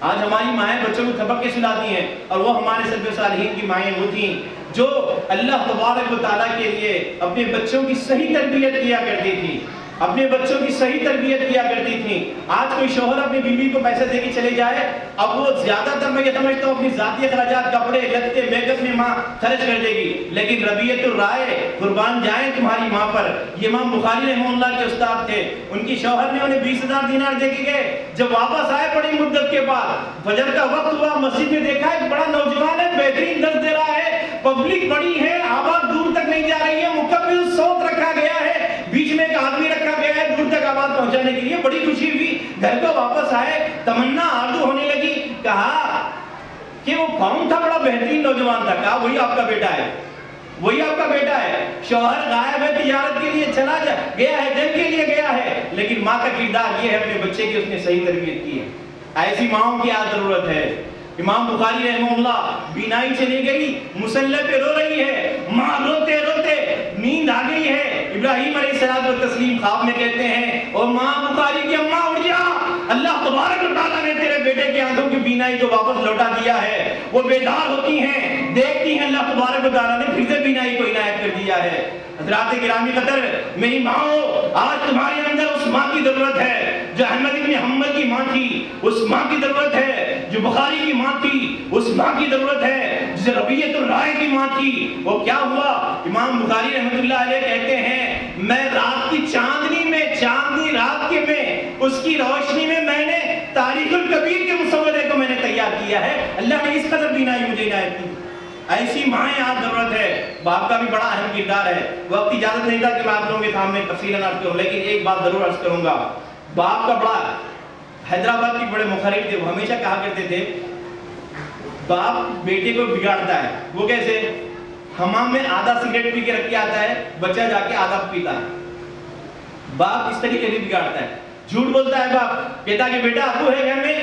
آج ہماری مائیں بچوں کو تھپک کے سلاتی ہیں، اور وہ ہمارے سلف صالحین کی مائیں وہ تھیں جو اللہ تبارک و تعالیٰ کے لیے اپنے بچوں کی صحیح تربیت کیا کرتی تھی، اپنے بچوں کی صحیح تربیت کیا کرتی تھیں۔ آج کوئی شوہر اپنی بیوی کو پیسے دے کے چلے جائے، اب وہ زیادہ تر میں یہ سمجھتا ہوں اپنی ذاتی اخراجات، کپڑے لتے میک اپ میں ماں خرچ کر دے گی، لیکن ربیعۃ الرائے قربان جائیں تمہاری ماں پر، یہ امام بخاری رحمہ اللہ کے استاد تھے، ان کی شوہر نے انہیں 20,000 دینار دے کے گئے، جب واپس آئے بڑی مدت کے بعد فجر کا وقت ہوا، مسجد میں دیکھا ایک بڑا نوجوان ہے، بہترین درس دے رہا ہے، پبلک بڑی ہے، آواز دور تک نہیں جا رہی ہے، مکمل صوت رکھا گیا ہے، بیچ میں ایک آدمی رکھا گیا ہے دور تک آواز پہنچانے کے لیے، بڑی خوشی ہوئی، گھر کو واپس آئے، تمنا آرزو ہونے لگی، کہا کہ وہ کون تھا، بڑا بہترین نوجوان تھا، کہا وہی آپ کا بیٹا ہے، وہی آپ کا بیٹا ہے، شوہر غائب ہے، تجارت کے لیے چلا گیا ہے، جنگ کے لیے گیا ہے، لیکن ماں کا کردار یہ ہے اپنے بچے کی اس نے صحیح تربیت کی ہے۔ ایسی ماؤں کی آج ضرورت ہے۔ امام بخاری رحمہ اللہ بینائی چلی گئی، مصلی پہ رو رہی ہے، ماں روتے روتے نیند آ گئی ہے، ابراہیم علیہ السلام و تسلیم خواب میں کہتے ہیں او ماں بخاری کی اماں اٹھ جا، اللہ تبارک و تعالیٰ نے تیرے بیٹے کی آنکھوں کی بینائی کو واپس لوٹا دیا ہے۔ وہ بیدار ہوتی ہیں، دیکھتی ہیں، اللہ تبارک و تعالیٰ نے پھر سے بینائی کو عنایت کر دیا ہے۔ حضرات گرامی قدر، میری ماں، آج تمہارے اندر اس ماں کی ضرورت ہے جو احمد بن حنبل کی ماں تھی، اس ماں کی ضرورت ہے جو بخاری کی ماں تھی، اس ماں کی ضرورت ہے جسے ربیعۃ الرائے کی ماں تھی۔ وہ کیا ہوا؟ امام بخاری رحمۃ اللہ علیہ کہتے ہیں میں رات کی چاندنی میں، چاندنی رات کے میں، اس کی روشنی میں میں نے تاریخ الکبیر کے مسودے کو میں نے تیار کیا ہے، اللہ نے اس قدر بینائی مجھے عنایت کی۔ ایسی مائیں آج ضرورت ہے۔ باپ کا بھی بڑا اہم کردار ہے۔ وقت اجازت نہیں تھا کہ میں آپ لوگوں کے سامنے تفصیلاً عرض کروں، لیکن ایک بات ضرور عرض کروں گا۔ باپ کا بڑا، حیدرآباد کے بڑے مخرج تھے، وہ ہمیشہ کہا کرتے تھے باپ بیٹے کو بگاڑتا ہے۔ وہ کیسے؟ حمام میں آدھا سگریٹ پی کے رکھ کے آتا ہے، بچہ جا کے آدھا پیتا ہے۔ باپ اس طریقے سے بگاڑتا ہے، جھوٹ بولتا ہے باپ، کہتا کہ بیٹا ابو ہے گھر میں،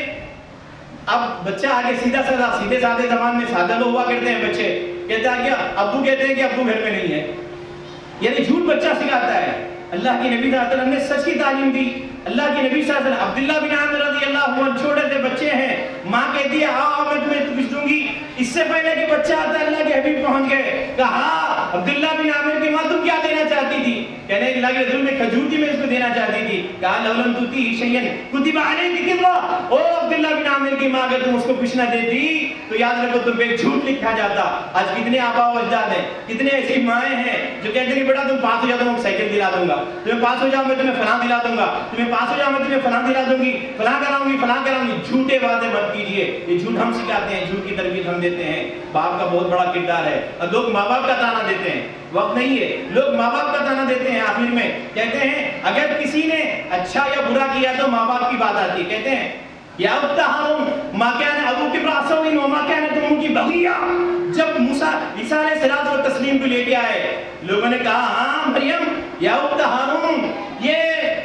اب بچہ آگے سیدھا سادہ، سیدھے سادے زبان میں سادہ لوگ ہوا کرتے ہیں بچے، کہتا ہے کیا ابو، کہتے ہیں کہ ابو گھر میں نہیں ہے، یعنی جھوٹ بچہ سکھاتا ہے۔ اللہ کی نبی صلی اللہ علیہ وسلم نے سچ کی تعلیم دی۔ اللہ کی نبی صلی اللہ علیہ وسلم، عبداللہ بن عامر رضی اللہ عنہ چھوٹے سے بچے ہیں، ماں کہتی ہے آؤ میں تمہیں کچھ دوں گی، اس سے پہلے کہ بچہ آتا ہے اللہ کے حبیب پہنچ گئے، کہا عبداللہ بن عامر کی ماں تم کیا دینا چاہتی تھی؟ کہنے اللہ کے رسول میں کھجور تھی، میں اس کو دینا چاہتی تھی۔ کہا لولم تُؤْتِیهِ شَيْئًا كُتِبَ عَلَيْكِ كِذْبًا، او عبداللہ بن عامر کی ماں اگر تم اس کو کچھ نہ دیتی تو یاد رکھو تم پہ ایک جھوٹ لکھا جاتا۔ آج کتنے آبا و اجداد ہیں، کتنے ایسی مائیں ہیں جو کہتے ہیں بیٹا تم پاس ہو جاؤ تو میں سائیکل دلا دوں گا، تمہیں پاس ہو جاؤ میں تمہیں فلاں دلا دوں گا، تمہیں پاس ہو جاؤ میں تمہیں فلاں دلا دوں گی، فلاں کراؤں گی، فلاں کراؤں گی۔ جھوٹے وعدے مت کیجیے، یہ جھوٹ ہم سکھاتے ہیں، جھوٹ کی تربیت ہم دیتے ہیں۔ باپ کا بہت بڑا کردار ہے، اور لوگ ماں باپ کا تانا دیتے ہیں، وقت نہیں ہے، لوگ ماں باپ کا تانا دیتے ہیں، آخر میں کہتے ہیں اگر کسی نے اچھا یا برا کیا تو ماں باپ کی بات آتی ہے، کہتے ہیں یا اخت ہارون ما کان ابوک امرأ سوء وما کانت امک بغیہ۔ جب موسیٰ عیسیٰ علیہ الصلوۃ والتسلیم کو لے کے آئے، لوگوں نے کہا ہاں مریم یا اخت ہارون، یہ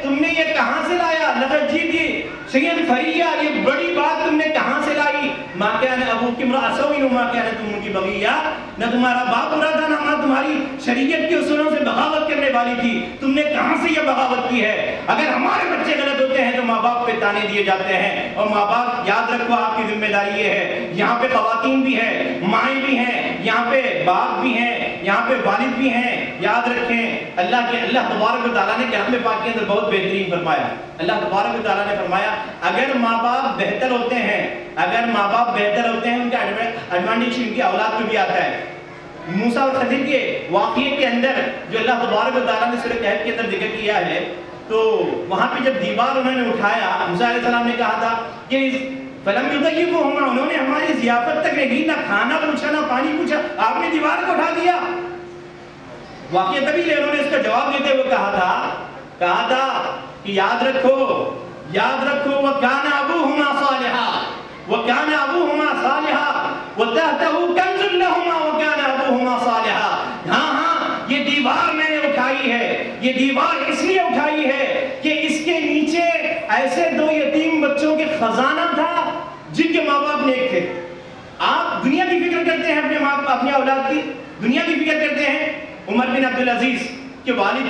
تم نے یہ کہاں سے لایا؟ لقد جئتی شیئا فریہ، یہ بڑی بات تم نے کہاں سے لائی؟ ما کان ابوک امرأ سوء وما کانت امک بغیہ، نہ تمہارا باپ برا تھا، نہ تمہاری شریعت کے اصولوں سے بغاوت کرنے والی تھی، تم نے کہاں سے یہ بغاوت کی ہے؟ اگر ہمارے بچے غلط ہوتے ہیں تو ماں باپ پہ تانے دیے جاتے ہیں، اور ماں باپ یاد رکھو آپ کی ذمہ داری یہ ہے، یہاں پہ خواتین بھی ہیں، مائیں بھی ہیں، یہاں پہ باپ بھی ہیں، یہاں پہ والد بھی ہیں، یاد رکھیں اللہ تبارک و تعالیٰ نے کلام پاک کے اندر بہت بہترین فرمایا۔ اللہ تبارک و تعالیٰ نے فرمایا اگر ماں باپ بہتر ہوتے ہیں، اگر ماں باپ بہتر ہوتے ہیں، ان کا ایڈوانٹیج ان کی اولاد کو بھی آتا ہے۔ موسیٰ اور خضر کے واقعے کے اندر جو اللہ تبارک و تعالیٰ نے سورہ کہف کے اندر ذکر کیا ہے، تو وہاں پہ جب دیوار انہوں نے اٹھایا، موسیٰ علیہ السلام نے کہا تھا کہ فلم یضیفوہما، انہوں نے ہماری ضیافت تک نہیں، نہ کھانا پوچھا نہ پانی پوچھا، آپ نے دیوار کو اٹھا دیا۔ واقعہ طویل ہے، انہوں نے اس کا جواب دیتے ہوئے کہا تھا کہ یاد رکھو وَكَانَ أَبُوهُمَا صَالِحًا وَكَانَ أَبُوهُمَا صَالِحًا وَتَحْتَهُ كَنزٌ لَهُمَا وَكَانَ أَبُوهُمَا صَالِحًا۔ ہاں یہ دیوار میں نے اٹھائی ہے، یہ دیوار اس لیے اٹھائی ہے کہ اس کے نیچے ایسے دو یتیم بچوں کے خزانہ تھا جن کے ماں باپ نیک تھے۔ آپ دنیا کی فکر کرتے ہیں اپنے اولاد کی، دنیا کی فکر کرتے ہیں۔ عمر بن عبدالعزیز کے والد،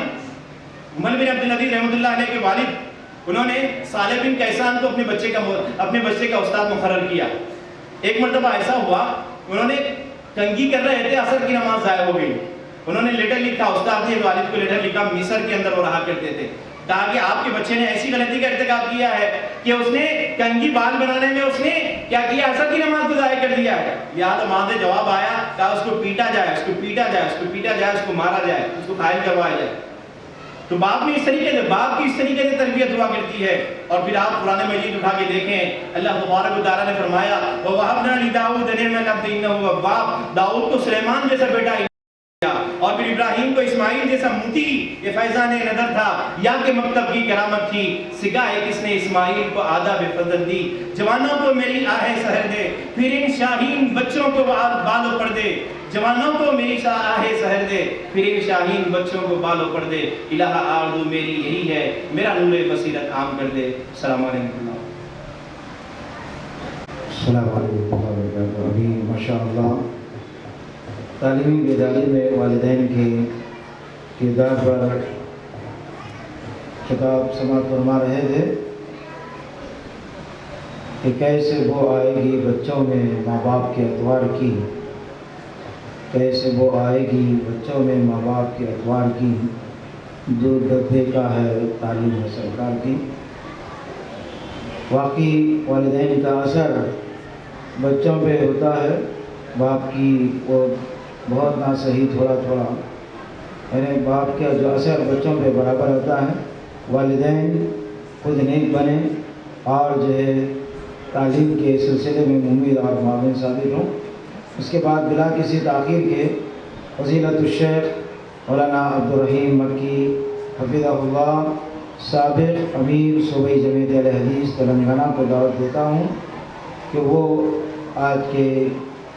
عمر بن عبدالعزیز رحمۃ اللہ علیہ کے والد انہوں نے صالح بن کیسان کو اپنے بچے کا استاد مقرر کیا۔ ایک مرتبہ ایسا ہوا، انہوں نے کنگھی کر رہے تھے، عصر کی نماز ضائع ہو گئی، انہوں نے لیٹر لکھا، استاد نے والد کو لیٹر لکھا، مصر کے اندر وہ رہا کرتے تھے، کہا کہ آپ کے بچے نے ایسی غلطی کا ارتکاب کیا ہے کہ اس نے کنگھی بال بنانے میں اس نے کیا کیا، عصر کی نماز کو ضائع کر دیا ہے۔ یہاں وہاں سے جواب آیا، کہا اس کو پیٹا جائے، اس کو پیٹا جائے، اس کو پیٹا جائے، اس کو مارا جائے، اس کو قائل کروایا جائے۔ تو باپ کی اس طریقے سے تربیت ہوا کرتی ہے۔ اور پھر آپ قرآن مجید اٹھا کے دیکھیں، اللہ تبارک و تعالیٰ نے فرمایا وَوَهَبْنَا لِدَاوُودَ نِعْمَ الْعَبْدِ إِنَّهُ أَوَّابٌ، داؤد کو سلیمان جیسا بیٹا دیا، اور پھر ابراہیم کو اسماعیل جیسا موتی، یہ فیضان نظر تھا یا کہ مکتب کی کرامت تھی، سگائے کس نے اسماعیل کو آداب فضل دی، جوانوں کو میری آہیں سحر دے، پھر ان شاہین بچوں کو بالوں پر دے، جوانوں کو میری آہیں سحر دے، پھر ان شاہین بچوں کو بالوں پر دے، الہ آرزو میری یہی ہے، میرا نور بصیرت عام کر دے۔ السلام علیکم۔ السلام علیکم ورحمۃ اللہ وبرکاتہ۔ ابھی ماشاء اللہ تعلیمی بیداری میں والدین کے کردار پر خطاب سماعت فرما رہے تھے کہ کیسے وہ آئے گی بچوں میں ماں باپ کے اعتبار کی، کیسے وہ آئے گی بچوں میں ماں باپ کے اعتبار کی، جو ڈبے کا ہے تعلیم ہے سرکار کی۔ واقعی والدین کا اثر بچوں پہ ہوتا ہے، باپ کی وہ بہت نہ صحیح تھوڑا تھوڑا، یعنی باپ کا جو اثر بچوں پہ برابر ہوتا ہے۔ والدین خود نیک بنے اور جو ہے تعلیم کے سلسلے میں ممید اور معاون ثابت ہوں۔ اس کے بعد بلا کسی تاخیر کے فضیلت الشیخ مولانا عبدالرحیم مکی حفظہ اللہ، سابق امیر صوبائی جمعیت اہل حدیث تلنگانہ کو دعوت دیتا ہوں کہ وہ آج کے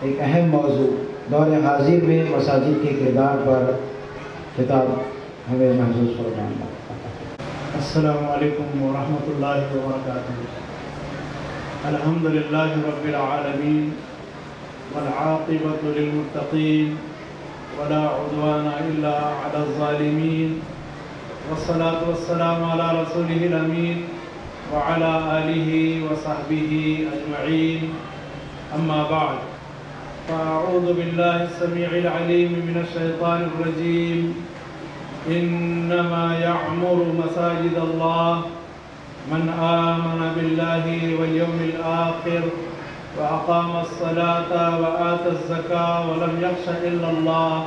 ایک اہم موضوع دور حاضر میں مساجد کے کردار پر خطاب ہمیں محسوس فرمائیں۔ السلام علیکم ورحمۃ اللہ وبرکاتہ۔ الحمدللہ رب العالمین والعاقبۃ للمتقین ولا عدوان الا علی الظالمین، والصلاة والسلام علی رسولہ الامین وعلی آلہ وصحبہ اجمعین، اما بعد، فاعوذ باللہ السمیع العلیم من الشیطان الرجیم۔ انما يعمر مساجد اللہ من آمن باللہ والیوم الآخر وأقام الصلاة وآتى الزكاة ولم يخش إلا الله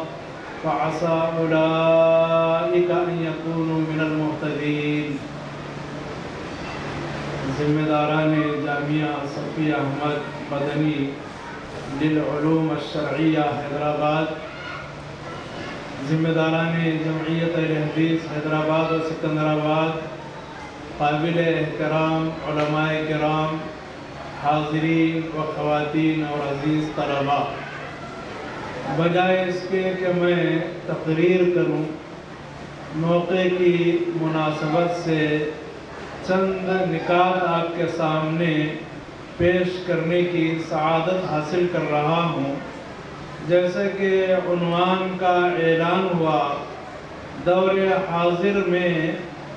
فعسى أولئك أن يكونوا من المهتدين۔ ذمہ داران جامعہ صفی احمد مدنی للعلوم الشرعیہ حیدرآباد، ذمہ داران جمعیت اہل حدیث حیدرآباد و سکندرآباد، قابل احترام علماء کرام، حاضرین و خواتین اور عزیز طلباء، بجائے اس کے کہ میں تقریر کروں، موقع کی مناسبت سے چند نکات آپ کے سامنے پیش کرنے کی سعادت حاصل کر رہا ہوں۔ جیسے کہ عنوان کا اعلان ہوا، دور حاضر میں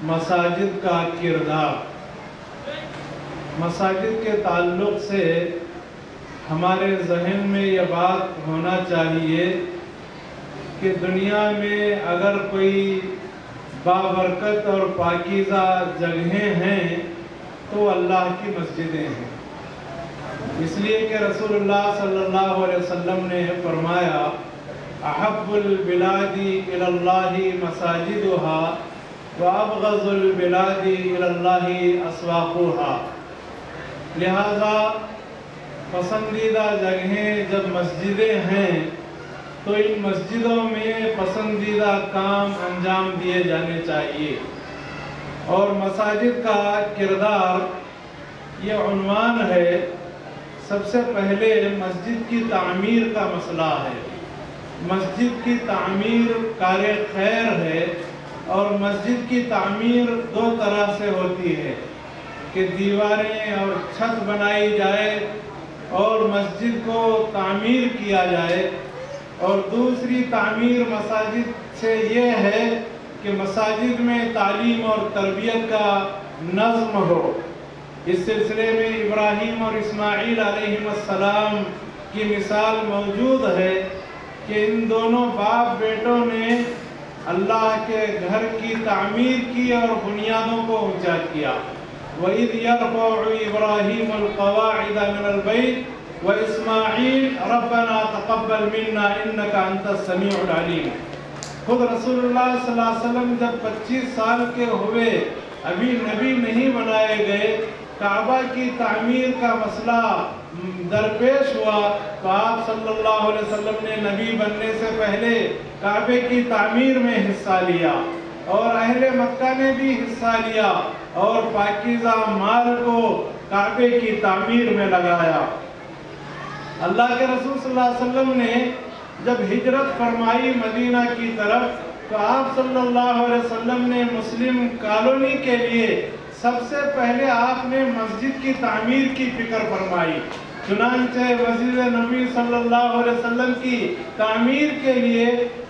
مساجد کا کردار۔ مساجد کے تعلق سے ہمارے ذہن میں یہ بات ہونا چاہیے کہ دنیا میں اگر کوئی بابرکت اور پاکیزہ جگہیں ہیں تو اللہ کی مسجدیں ہیں، اس لیے کہ رسول اللہ صلی اللہ علیہ وسلم نے فرمایا احب البلاد الی اللہ مساجدها وابغض البلاد الی اللہ اسواقها۔ لہذا پسندیدہ جگہیں جب مسجدیں ہیں تو ان مسجدوں میں پسندیدہ کام انجام دیے جانے چاہیے۔ اور مساجد کا کردار یہ عنوان ہے۔ سب سے پہلے مسجد کی تعمیر کا مسئلہ ہے۔ مسجد کی تعمیر کار خیر ہے، اور مسجد کی تعمیر دو طرح سے ہوتی ہے کہ دیواریں اور چھت بنائی جائے اور مسجد کو تعمیر کیا جائے، اور دوسری تعمیر مساجد سے یہ ہے کہ مساجد میں تعلیم اور تربیت کا نظم ہو۔ اس سلسلے میں ابراہیم اور اسماعیل علیہ السلام کی مثال موجود ہے کہ ان دونوں باپ بیٹوں نے اللہ کے گھر کی تعمیر کی اور بنیادوں کو اونچا کیا۔ وَإِذْ يَرْفَعُ إِبْرَاهِيمُ الْقَوَاعِدَ مِنَ الْبَيْتِ وَإِسْمَاعِيلُ رَبَّنَا تَقَبَّلْ مِنَّا إِنَّكَ أَنْتَ السَّمِيعُ الْعَلِيمُ۔ خود رسول اللہ صلی اللہ علیہ وسلم جب 25 سال کے ہوئے، ابھی نبی نہیں بنائے گئے، کعبہ کی تعمیر کا مسئلہ درپیش ہوا تو آپ صلی اللہ علیہ وسلم نے نبی بننے سے پہلے کعبے کی تعمیر میں حصہ لیا، اور اہل مکہ نے بھی حصہ لیا اور پاکیزہ مال کو کعبے کی تعمیر میں لگایا۔ اللہ کے رسول صلی اللہ علیہ وسلم نے جب ہجرت فرمائی مدینہ کی طرف تو آپ صلی اللہ علیہ وسلم نے مسلم کالونی کے لیے سب سے پہلے آپ نے مسجد کی تعمیر کی فکر فرمائی۔ چنانچہ مسجد نبوی صلی اللہ علیہ وسلم کی تعمیر کے لیے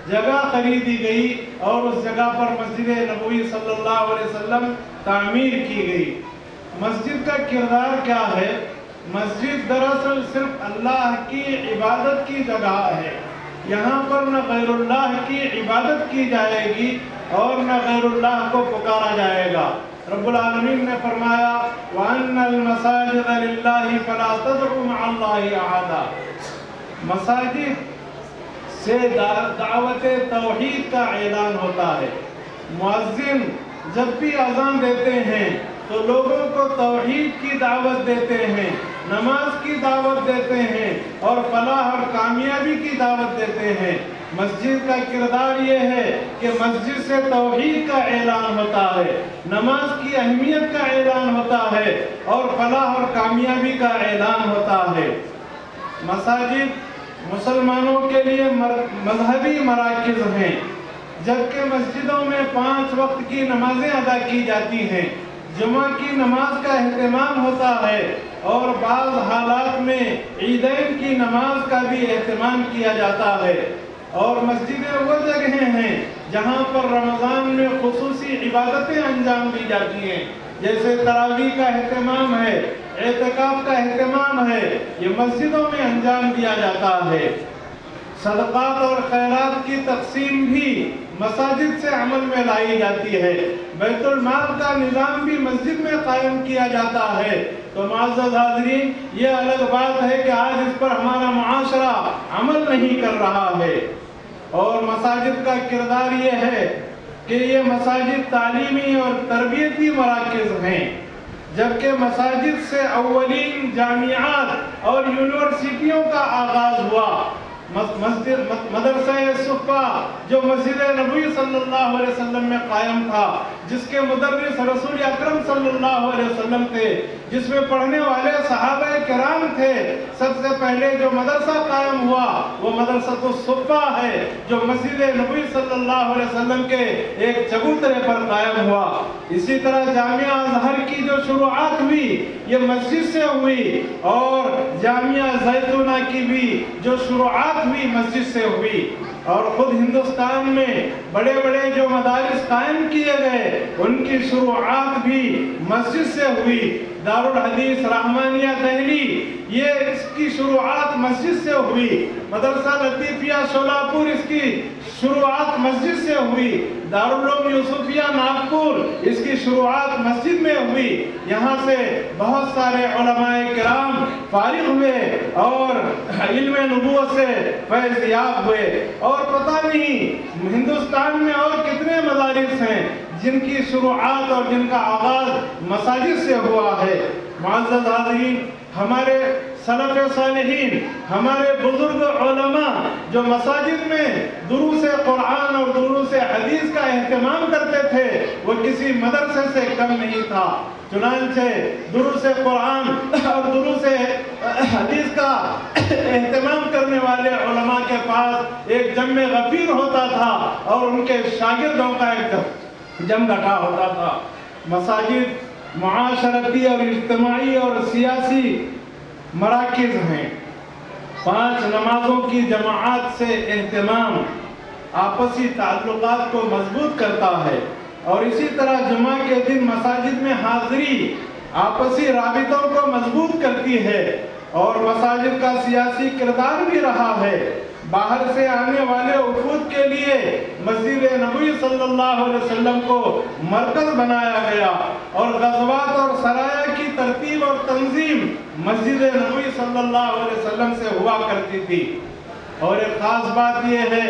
جگہ خریدی گئی اور اس جگہ پر مسجد نبوی صلی اللہ علیہ وسلم تعمیر کی گئی۔ مسجد کا کردار کیا ہے؟ مسجد دراصل صرف اللہ کی عبادت کی جگہ ہے۔ یہاں پر نہ غیر اللہ کی عبادت کی جائے گی اور نہ غیر اللہ کو پکارا جائے گا۔ رب العالمین نے فرمایا وَأَنَّ الْمَسَاجِدَ لِلَّهِ فَلَا تَدْعُوا مَعَ اللَّهِ أَحَدًا۔ مساجد سے دعوت توحید کا اعلان ہوتا ہے۔ مؤذن جب بھی اذان دیتے ہیں تو لوگوں کو توحید کی دعوت دیتے ہیں، نماز کی دعوت دیتے ہیں اور فلاح اور کامیابی کی دعوت دیتے ہیں۔ مسجد کا کردار یہ ہے کہ مسجد سے توحید کا اعلان ہوتا ہے، نماز کی اہمیت کا اعلان ہوتا ہے اور فلاح اور کامیابی کا اعلان ہوتا ہے۔ مساجد مسلمانوں کے لیے مذہبی مراکز ہیں، جبکہ مسجدوں میں 5 وقت کی نمازیں ادا کی جاتی ہیں، جمعہ کی نماز کا اہتمام ہوتا ہے اور بعض حالات میں عیدین کی نماز کا بھی اہتمام کیا جاتا ہے۔ اور مسجدیں وہ جگہیں ہیں جہاں پر رمضان میں خصوصی عبادتیں انجام دی جاتی ہیں، جیسے تراویح کا اہتمام ہے، اعتکاف کا اہتمام ہے، یہ مسجدوں میں انجام دیا جاتا ہے۔ صدقات اور خیرات کی تقسیم بھی مساجد سے عمل میں لائی جاتی ہے، بیت المال کا نظام بھی مسجد میں قائم کیا جاتا ہے۔ تو معزز حاضرین، یہ الگ بات ہے کہ آج اس پر ہمارا معاشرہ عمل نہیں کر رہا ہے۔ اور مساجد کا کردار یہ ہے کہ یہ مساجد تعلیمی اور تربیتی مراکز ہیں، جبکہ مساجد سے اولین جامعات اور یونیورسٹیوں کا آغاز ہوا۔ مدرسہ صفا جو مسجد نبوی صلی اللہ علیہ وسلم میں قائم تھا، جس کے مدرس رسول اکرم صلی اللہ علیہ وسلم تھے، جس میں پڑھنے والے صحابہ کرام تھے، سب سے پہلے جو مدرسہ قائم ہوا وہ مدرسۃ الصفا ہے، جو مسجد نبوی صلی اللہ علیہ وسلم کے ایک چبوترے پر قائم ہوا۔ اسی طرح جامعہ ازہر کی جو شروعات ہوئی یہ مسجد سے ہوئی، اور جامعہ زیتونہ کی بھی جو شروعات ہوئی مسجد سے ہوئی۔ اور خود ہندوستان میں بڑے بڑے جو مدارس قائم کیے گئے ان کی شروعات بھی مسجد سے ہوئی۔ دارالحدیث رحمانیہ دہلی، یہ اس کی شروعات مسجد سے ہوئی۔ مدرسہ لطیفیہ شولاپور، اس کی شروعات مسجد سے ہوئی۔ دارالعلوم یوسفیہ ناگپور، اس کی شروعات مسجد میں ہوئی۔ یہاں سے بہت سارے علماء کرام فارغ ہوئے اور علم نبوت سے فیض یاب ہوئے۔ اور پتہ نہیں ہندوستان میں اور کتنے مدارس ہیں جن کی شروعات اور جن کا آغاز مساجد سے ہوا ہے۔ معزز حاضرین، ہمارے سلف صالحین، ہمارے بزرگ علماء جو مساجد میں دروس قرآن اور دروس حدیث کا اہتمام کرتے تھے وہ کسی مدرسے سے کم نہیں تھا۔ چنانچہ دروس قرآن اور دروس حدیث کا اہتمام کرنے والے علماء کے پاس ایک جمع غفیر ہوتا تھا اور ان کے شاگردوں کا ایک جمگٹا ہوتا تھا۔ مساجد معاشرتی اور اجتماعی اور سیاسی مراکز ہیں۔ 5 نمازوں کی جماعت سے اہتمام آپسی تعلقات کو مضبوط کرتا ہے اور اسی طرح جمعہ کے دن مساجد میں حاضری آپسی رابطوں کو مضبوط کرتی ہے اور مساجد کا سیاسی کردار بھی رہا ہے۔ باہر سے آنے والے وفود کے لیے مسجد نبوی صلی اللہ علیہ وسلم کو مرکز بنایا گیا اور غزوات اور سرایہ کی ترتیب اور تنظیم مسجد نبوی صلی اللہ علیہ وسلم سے ہوا کرتی تھی۔ اور ایک خاص بات یہ ہے،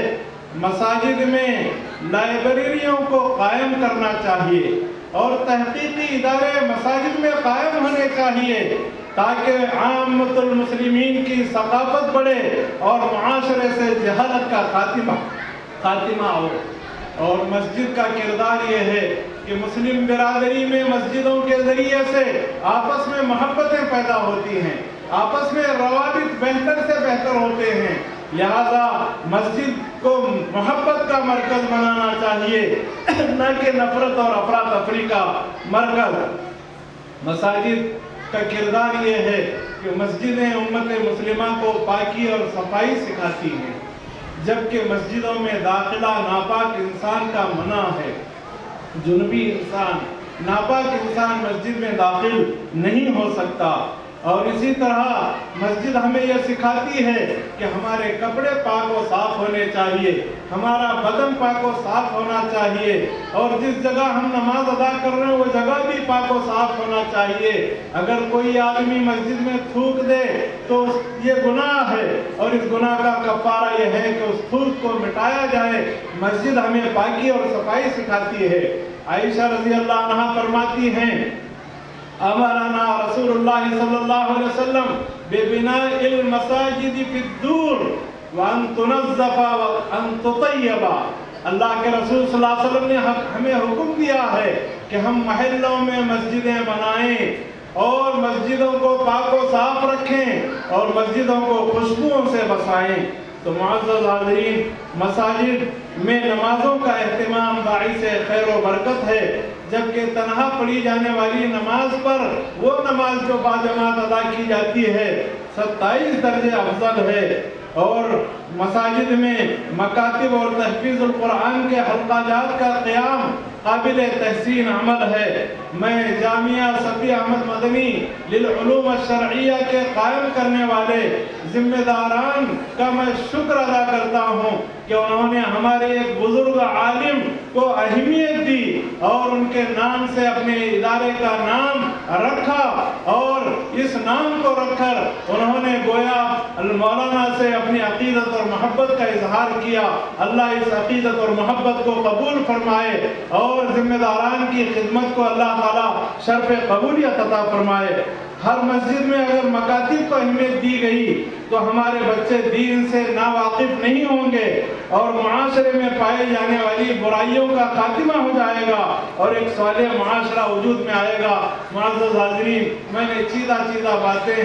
مساجد میں لائبریریوں کو قائم کرنا چاہیے اور تحقیقی ادارے مساجد میں قائم ہونے چاہیے تاکہ عامۃ المسلمین کی ثقافت بڑھے اور معاشرے سے جہالت کا خاتمہ ہو۔ اور مسجد کا کردار یہ ہے کہ مسلم برادری میں مسجدوں کے ذریعے سے آپس میں محبتیں پیدا ہوتی ہیں، آپس میں روابط بہتر سے بہتر ہوتے ہیں، لہذا مسجد کو محبت کا مرکز بنانا چاہیے، نہ کہ نفرت اور افراتفری کا مرکز۔ مساجد کا کردار یہ ہے کہ مسجدیں امت مسلمہ کو پاکی اور صفائی سکھاتی ہیں، جبکہ مسجدوں میں داخلہ ناپاک انسان کا منع ہے۔ جنبی انسان، ناپاک انسان مسجد میں داخل نہیں ہو سکتا۔ اور اسی طرح مسجد ہمیں یہ سکھاتی ہے کہ ہمارے کپڑے پاک و صاف ہونے چاہیے، ہمارا بدن پاک و صاف ہونا چاہیے، اور جس جگہ ہم نماز ادا کر رہے ہیں وہ جگہ بھی پاک و صاف ہونا چاہیے۔ اگر کوئی آدمی مسجد میں تھوک دے تو یہ گناہ ہے، اور اس گناہ کا کفارہ یہ ہے کہ اس تھوک کو مٹایا جائے۔ مسجد ہمیں پاکی اور صفائی سکھاتی ہے۔ عائشہ رضی اللہ عنہا فرماتی ہیں، امرنا رسول اللہ صلی اللہ علیہ وسلم ببناء المساجد فی الدور وان تنظف وان تطیب۔ اللہ کے رسول صلی اللہ علیہ وسلم نے ہمیں حکم دیا ہے کہ ہم محلوں میں مسجدیں بنائیں اور مسجدوں کو پاک و صاف رکھیں اور مسجدوں کو خوشبوؤں سے بسائیں۔ تو معزز حاضرین، مساجد میں نمازوں کا اہتمام باعث خیر و برکت ہے، جبکہ تنہا پڑھی جانے والی نماز پر وہ نماز جو باجماعت ادا کی جاتی ہے 27 درجے افضل ہے۔ اور مساجد میں مکاتب اور تحفیظ القرآن کے حلقہ جات کا قیام قابل تحسین عمل ہے۔ میں جامعہ صفی احمد مدنی للعلوم الشرعیہ کے قائم کرنے والے ذمہ داران کا میں شکر ادا کرتا ہوں کہ انہوں نے ہمارے ایک بزرگ عالم کو اہمیت دی اور ان کے نام سے اپنے ادارے کا نام رکھا، اور اس نام کو رکھ کر انہوں نے گویا مولانا سے اپنی عقیدت اور محبت کا اظہار کیا۔ اللہ اس عقیدت اور محبت کو قبول فرمائے اور ذمہ داران کی خدمت کو اللہ تعالیٰ شرف قبولیت عطا فرمائے۔ ہر مسجد میں اگر مکاتب کو اہمیت دی گئی تو ہمارے بچے دین سے ناواقف نہیں ہوں گے اور معاشرے میں پائے جانے والی برائیوں کا خاتمہ ہو جائے گا اور ایک صالح معاشرہ وجود میں آئے گا۔ معزز حاضرین، میں نے چیدہ باتیں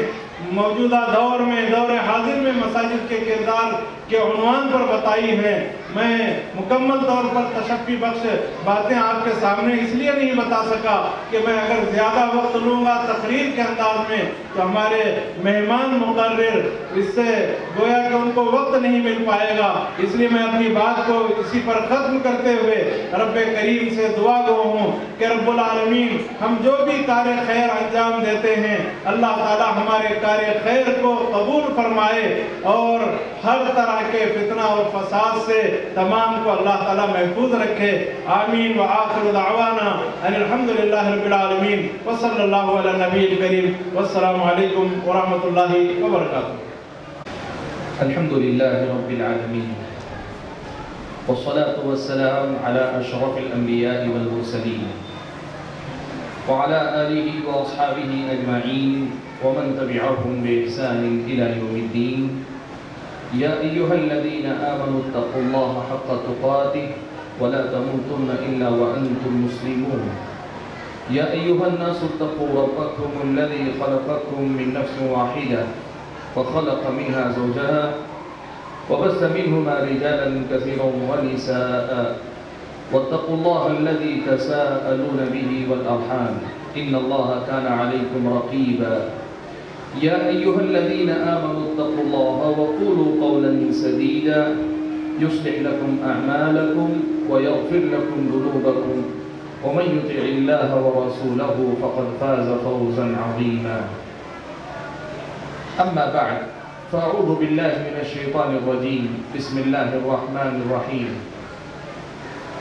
موجودہ دور میں، دور حاضر میں مساجد کے کردار کے عنوان پر بتائی ہیں۔ میں مکمل طور پر تشفی بخش باتیں آپ کے سامنے اس لیے نہیں بتا سکا کہ میں اگر زیادہ وقت لوں گا تقریر کے انداز میں تو ہمارے مہمان مقرر اس سے گویا کہ ان کو وقت نہیں مل پائے گا، اس لیے میں اپنی بات کو اسی پر ختم کرتے ہوئے رب کریم سے دعا گو ہوں کہ رب العالمین ہم جو بھی کار خیر انجام دیتے ہیں اللہ تعالی ہمارے کار خیر کو قبول فرمائے اور ہر طرح کے فتنہ اور فساد سے تمام کو اللہ تعالی محفوظ رکھے۔ آمین وآخر دعوانا ان الحمدللہ رب العالمین وصلی اللہ علی نبی الکریم والسلام علیکم ورحمۃ اللہ وبرکاتہ۔ الحمدللہ رب العالمین والصلاة والسلام على أشرف الأنبياء والمرسلين وعلى آله وأصحابه أجمعين ومن تبعهم بإحسان إلى يوم الدين۔ يا أيها الذين آمنوا اتقوا الله حق تقاته ولا تموتن إلا وأنتم مسلمون۔ يا أيها الناس اتقوا ربكم الذي خلقكم من نفس واحدة وخلق منها زوجها وبث منهما رجالا كثيرا ونساء واتقوا الله الذي تساءلون به والأرحام إن الله كان عليكم رقيبا۔ يا أيها الذين آمنوا اتقوا الله وقولوا قولا سديدا يصلح لكم أعمالكم ويغفر لكم ذنوبكم ومن يطع الله ورسوله فقد فاز فوزا عظيما. أما بعد فأعوذ بالله من الشيطان الرجيم. بسم الله الرحمن الرحيم.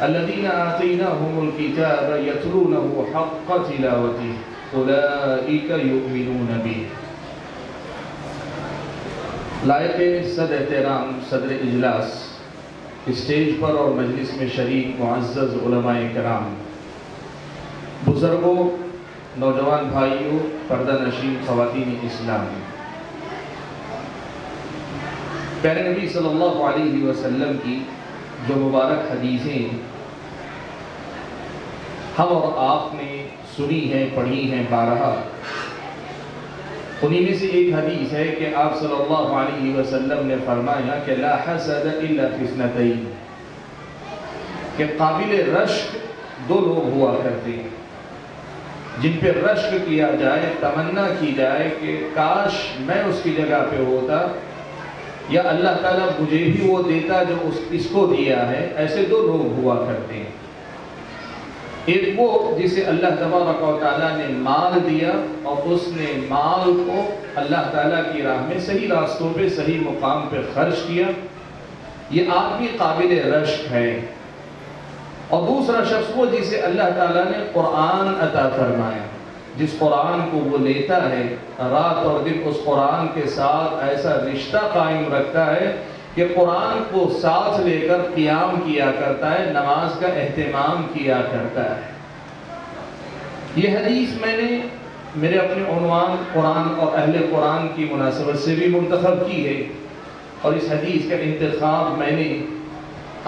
الذين آتيناهم الكتاب يتلونه حق تلاوته أولئك يؤمنون به. لائق صدر احترام صدر اجلاس، اسٹیج پر اور مجلس میں شریک معزز علماء کرام، بزرگوں، نوجوان بھائیوں، پردہ نشین خواتین اسلام، پیارے نبی صلی اللہ علیہ وسلم کی جو مبارک حدیثیں ہم اور آپ نے سنی ہیں، پڑھی ہیں بارہا، انہی میں سے ایک حدیث ہے کہ آپ صلی اللہ علیہ وسلم نے فرمایا کہ لا حسد الا فی اثنتین، کہ قابل رشک دو لوگ ہوا کرتے ہیں جن پہ رشک کیا جائے، تمنا کی جائے کہ کاش میں اس کی جگہ پہ ہوتا، یا اللہ تعالیٰ مجھے بھی وہ دیتا جو اس کو دیا ہے. ایسے دو لوگ ہوا کرتے ہیں. ایک وہ جسے اللہ تبارک و تعالیٰ نے مال دیا اور اس نے مال کو اللہ تعالیٰ کی راہ میں صحیح راستوں پہ صحیح مقام پہ خرچ کیا، یہ آدمی قابل رشک ہے. اور دوسرا شخص وہ جسے اللہ تعالیٰ نے قرآن عطا فرمایا، جس قرآن کو وہ لیتا ہے، رات اور دن اس قرآن کے ساتھ ایسا رشتہ قائم رکھتا ہے کہ قرآن کو ساتھ لے کر قیام کیا کرتا ہے، نماز کا اہتمام کیا کرتا ہے. یہ حدیث میں نے میرے اپنے عنوان قرآن اور اہل قرآن کی مناسبت سے بھی منتخب کی ہے، اور اس حدیث کا انتخاب میں نے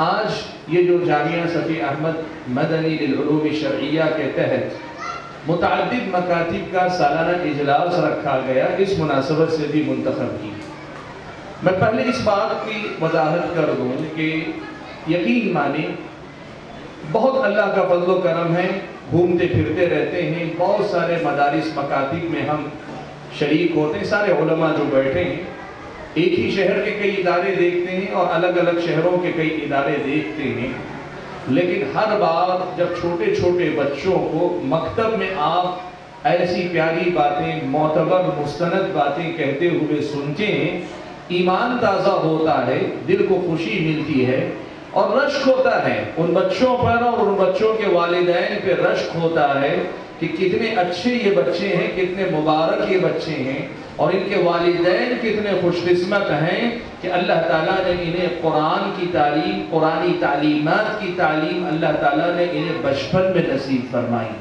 آج یہ جو جامعہ صفی احمد مدنی للعلوم الشرعیہ کے تحت متعدد مکاتب کا سالانہ اجلاس رکھا گیا، اس مناسبت سے بھی منتخب کی. میں پہلے اس بات کی وضاحت کر دوں کہ یقین مانیں بہت اللہ کا فضل و کرم ہے، گھومتے پھرتے رہتے ہیں، بہت سارے مدارس مکاتب میں ہم شریک ہوتے ہیں، سارے علماء جو بیٹھے ہیں ایک ہی شہر کے کئی ادارے دیکھتے ہیں اور الگ الگ شہروں کے کئی ادارے دیکھتے ہیں، لیکن ہر بار جب چھوٹے چھوٹے بچوں کو مکتب میں آپ ایسی پیاری باتیں، معتبر مستند باتیں کہتے ہوئے سنتے ہیں، ایمان تازہ ہوتا ہے، دل کو خوشی ملتی ہے اور رشک ہوتا ہے ان بچوں پر اور ان بچوں کے والدین پہ رشک ہوتا ہے کہ کتنے اچھے یہ بچے ہیں، کتنے مبارک یہ بچے ہیں، اور ان کے والدین کتنے خوش قسمت ہیں کہ اللہ تعالیٰ نے انہیں قرآن کی تعلیم، قرآنی تعلیمات کی تعلیم اللہ تعالیٰ نے انہیں بچپن میں نصیب فرمائی.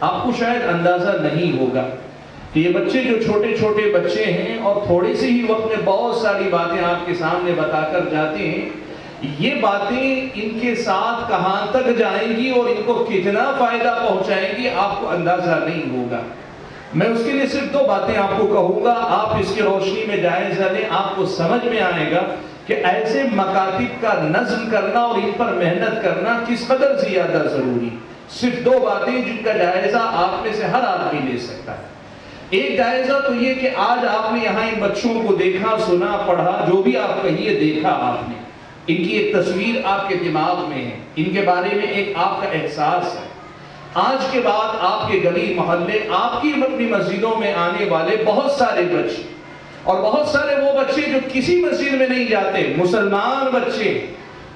آپ کو شاید اندازہ نہیں ہوگا کہ یہ بچے جو چھوٹے چھوٹے بچے ہیں اور تھوڑے سے ہی وقت میں بہت ساری باتیں آپ کے سامنے بتا کر جاتے ہیں، یہ باتیں ان کے ساتھ کہاں تک جائیں گی اور ان کو کتنا فائدہ پہنچائیں گی آپ کو اندازہ نہیں ہوگا. میں اس کے لیے صرف دو باتیں آپ کو کہوں گا، آپ اس کی روشنی میں جائزہ لیں، آپ کو سمجھ میں آئے گا کہ ایسے مکاتب کا نظم کرنا اور ان پر محنت کرنا کس قدر زیادہ ضروری. صرف دو باتیں جن کا جائزہ آپ میں سے ہر آدمی لے سکتا ہے. ایک جائزہ تو یہ کہ آج آپ نے یہاں ان بچوں کو دیکھا، سنا، پڑھا، جو بھی آپ کہیے دیکھا آپ نے، ان کی ایک تصویر آپ کے دماغ میں ہے، ان کے بارے میں ایک آپ کا احساس ہے. آج کے بعد آپ کے گلی محلے، آپ کی اپنی مسجدوں میں آنے والے بہت سارے بچے، اور بہت سارے وہ بچے جو کسی مسجد میں نہیں جاتے، مسلمان بچے،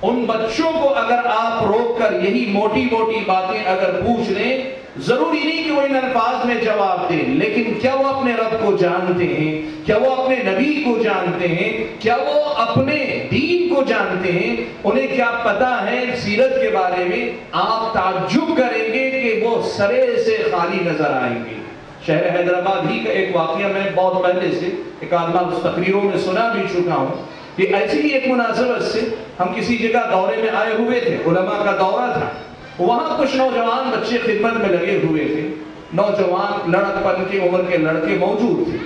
ان بچوں کو اگر آپ روک کر یہی موٹی موٹی باتیں اگر پوچھ لیں، ضروری نہیں کہ وہ ان الفاظ میں جواب دیں، لیکن کیا وہ اپنے رب کو جانتے ہیں؟ کیا وہ اپنے نبی کو جانتے ہیں؟ کیا وہ اپنے دین کو جانتے ہیں؟ انہیں کیا پتا ہے سیرت کے بارے میں؟ آپ تعجب کریں گے کہ وہ سرے سے خالی نظر آئیں گے. شہر حیدرآباد ہی کا ایک واقعہ میں بہت پہلے سے ایک آدھا تقریروں میں سنا بھی چکا ہوں کہ ایسی ہی ایک مناسبت سے ہم کسی جگہ دورے میں آئے ہوئے تھے، علماء کا دورہ تھا، وہاں کچھ نوجوان بچے خدمت میں لگے ہوئے تھے، نوجوان لڑکپن کی عمر کے لڑکے موجود تھے.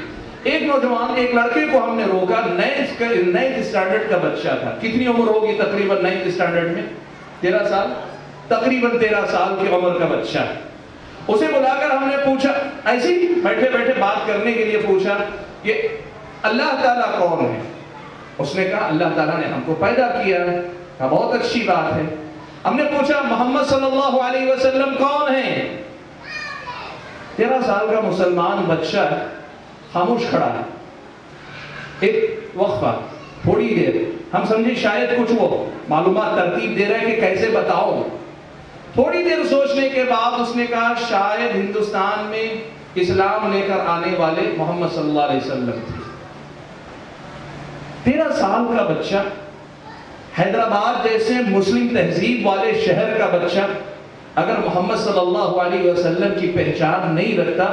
ایک نوجوان ایک لڑکے کو ہم نے روکا، 9th اسٹینڈرڈ کا بچہ تھا. کتنی عمر ہوگی تقریباً 9th اسٹینڈرڈ میں؟ 13 سال، تقریباً 13 سال کی عمر کا بچہ. اسے بلا کر ہم نے پوچھا، ایسے ہی بیٹھے بیٹھے بات کرنے کے لیے پوچھا کہ اللہ تعالیٰ کون ہے؟ اس نے کہا اللہ تعالیٰ نے ہم کو پیدا کیا ہے. کہا بہت اچھی بات ہے. ہم نے پوچھا محمد صلی اللہ علیہ وسلم کون ہیں؟ 13 سال کا مسلمان بچہ خاموش کھڑا ہے. ایک وقفہ، تھوڑی دیر، ہم سمجھے شاید کچھ وہ معلومات ترتیب دے رہے ہیں کہ کیسے بتاؤ. تھوڑی دیر سوچنے کے بعد اس نے کہا شاید ہندوستان میں اسلام لے کر آنے والے محمد صلی اللہ علیہ وسلم تھے. 13 سال کا بچہ، حیدرآباد جیسے مسلم تہذیب والے شہر کا بچہ اگر محمد صلی اللہ علیہ وسلم کی پہچان نہیں رکھتا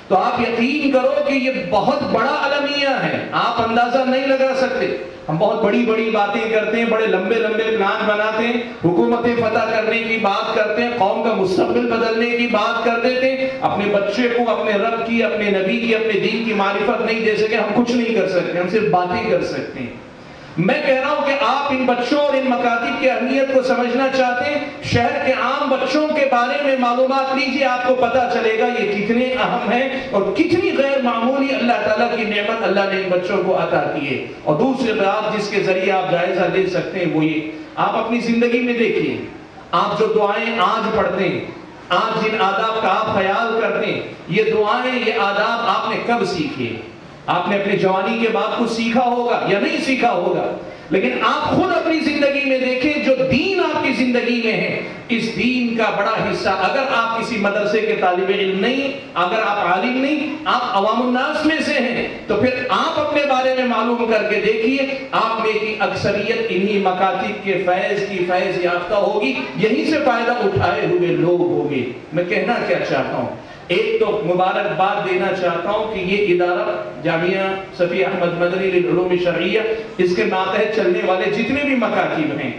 تو آپ یقین کرو کہ یہ بہت بڑا المیہ ہے. آپ اندازہ نہیں لگا سکتے. ہم بہت بڑی بڑی باتیں کرتے ہیں، بڑے لمبے لمبے پلان بناتے ہیں، حکومتیں فتح کرنے کی بات کرتے ہیں، قوم کا مستقبل بدلنے کی بات کر دیتے ہیں. اپنے بچے کو اپنے رب کی، اپنے نبی کی، اپنے دین کی معرفت نہیں دے سکے. ہم کچھ نہیں کر سکتے، ہم صرف باتیں کر سکتے ہیں. میں کہہ رہا ہوں کہ آپ ان بچوں اور ان مکاتب کی اہمیت کو سمجھنا چاہتے ہیں، شہر کے عام بچوں کے بارے میں معلومات لیجیے، آپ کو پتا چلے گا یہ کتنے اہم ہیں اور کتنی غیر معمولی اللہ تعالیٰ کی نعمت اللہ نے ان بچوں کو عطا کی ہے. اور دوسری بات جس کے ذریعے آپ جائزہ لے سکتے ہیں وہ یہ، آپ اپنی زندگی میں دیکھیے، آپ جو دعائیں آج پڑھتے ہیں، آج جن آداب کا آپ خیال کرتے ہیں، یہ دعائیں، یہ آداب آپ نے کب سیکھے؟ آپ نے اپنی جوانی کے بعد کچھ سیکھا ہوگا یا نہیں سیکھا ہوگا، لیکن آپ خود اپنی زندگی میں دیکھیں جو دین آپ کی زندگی میں ہے، اس دین کا بڑا حصہ، اگر آپ کسی مدرسے کے طالب علم نہیں، اگر آپ عالم نہیں، آپ عوام الناس میں سے ہیں، تو پھر آپ اپنے بارے میں معلوم کر کے دیکھیے، آپ میں کی اکثریت انہی مکاتب کے فیض کی فیض یافتہ ہوگی، یہیں سے فائدہ اٹھائے ہوئے لوگ ہوں گے. میں کہنا کیا چاہتا ہوں، ایک تو مبارکباد دینا چاہتا ہوں کہ یہ ادارہ جامعہ صفی احمد مدنی للعلوم شرعیہ، اس کے ماتحت چلنے والے جتنے بھی مکاتب ہیں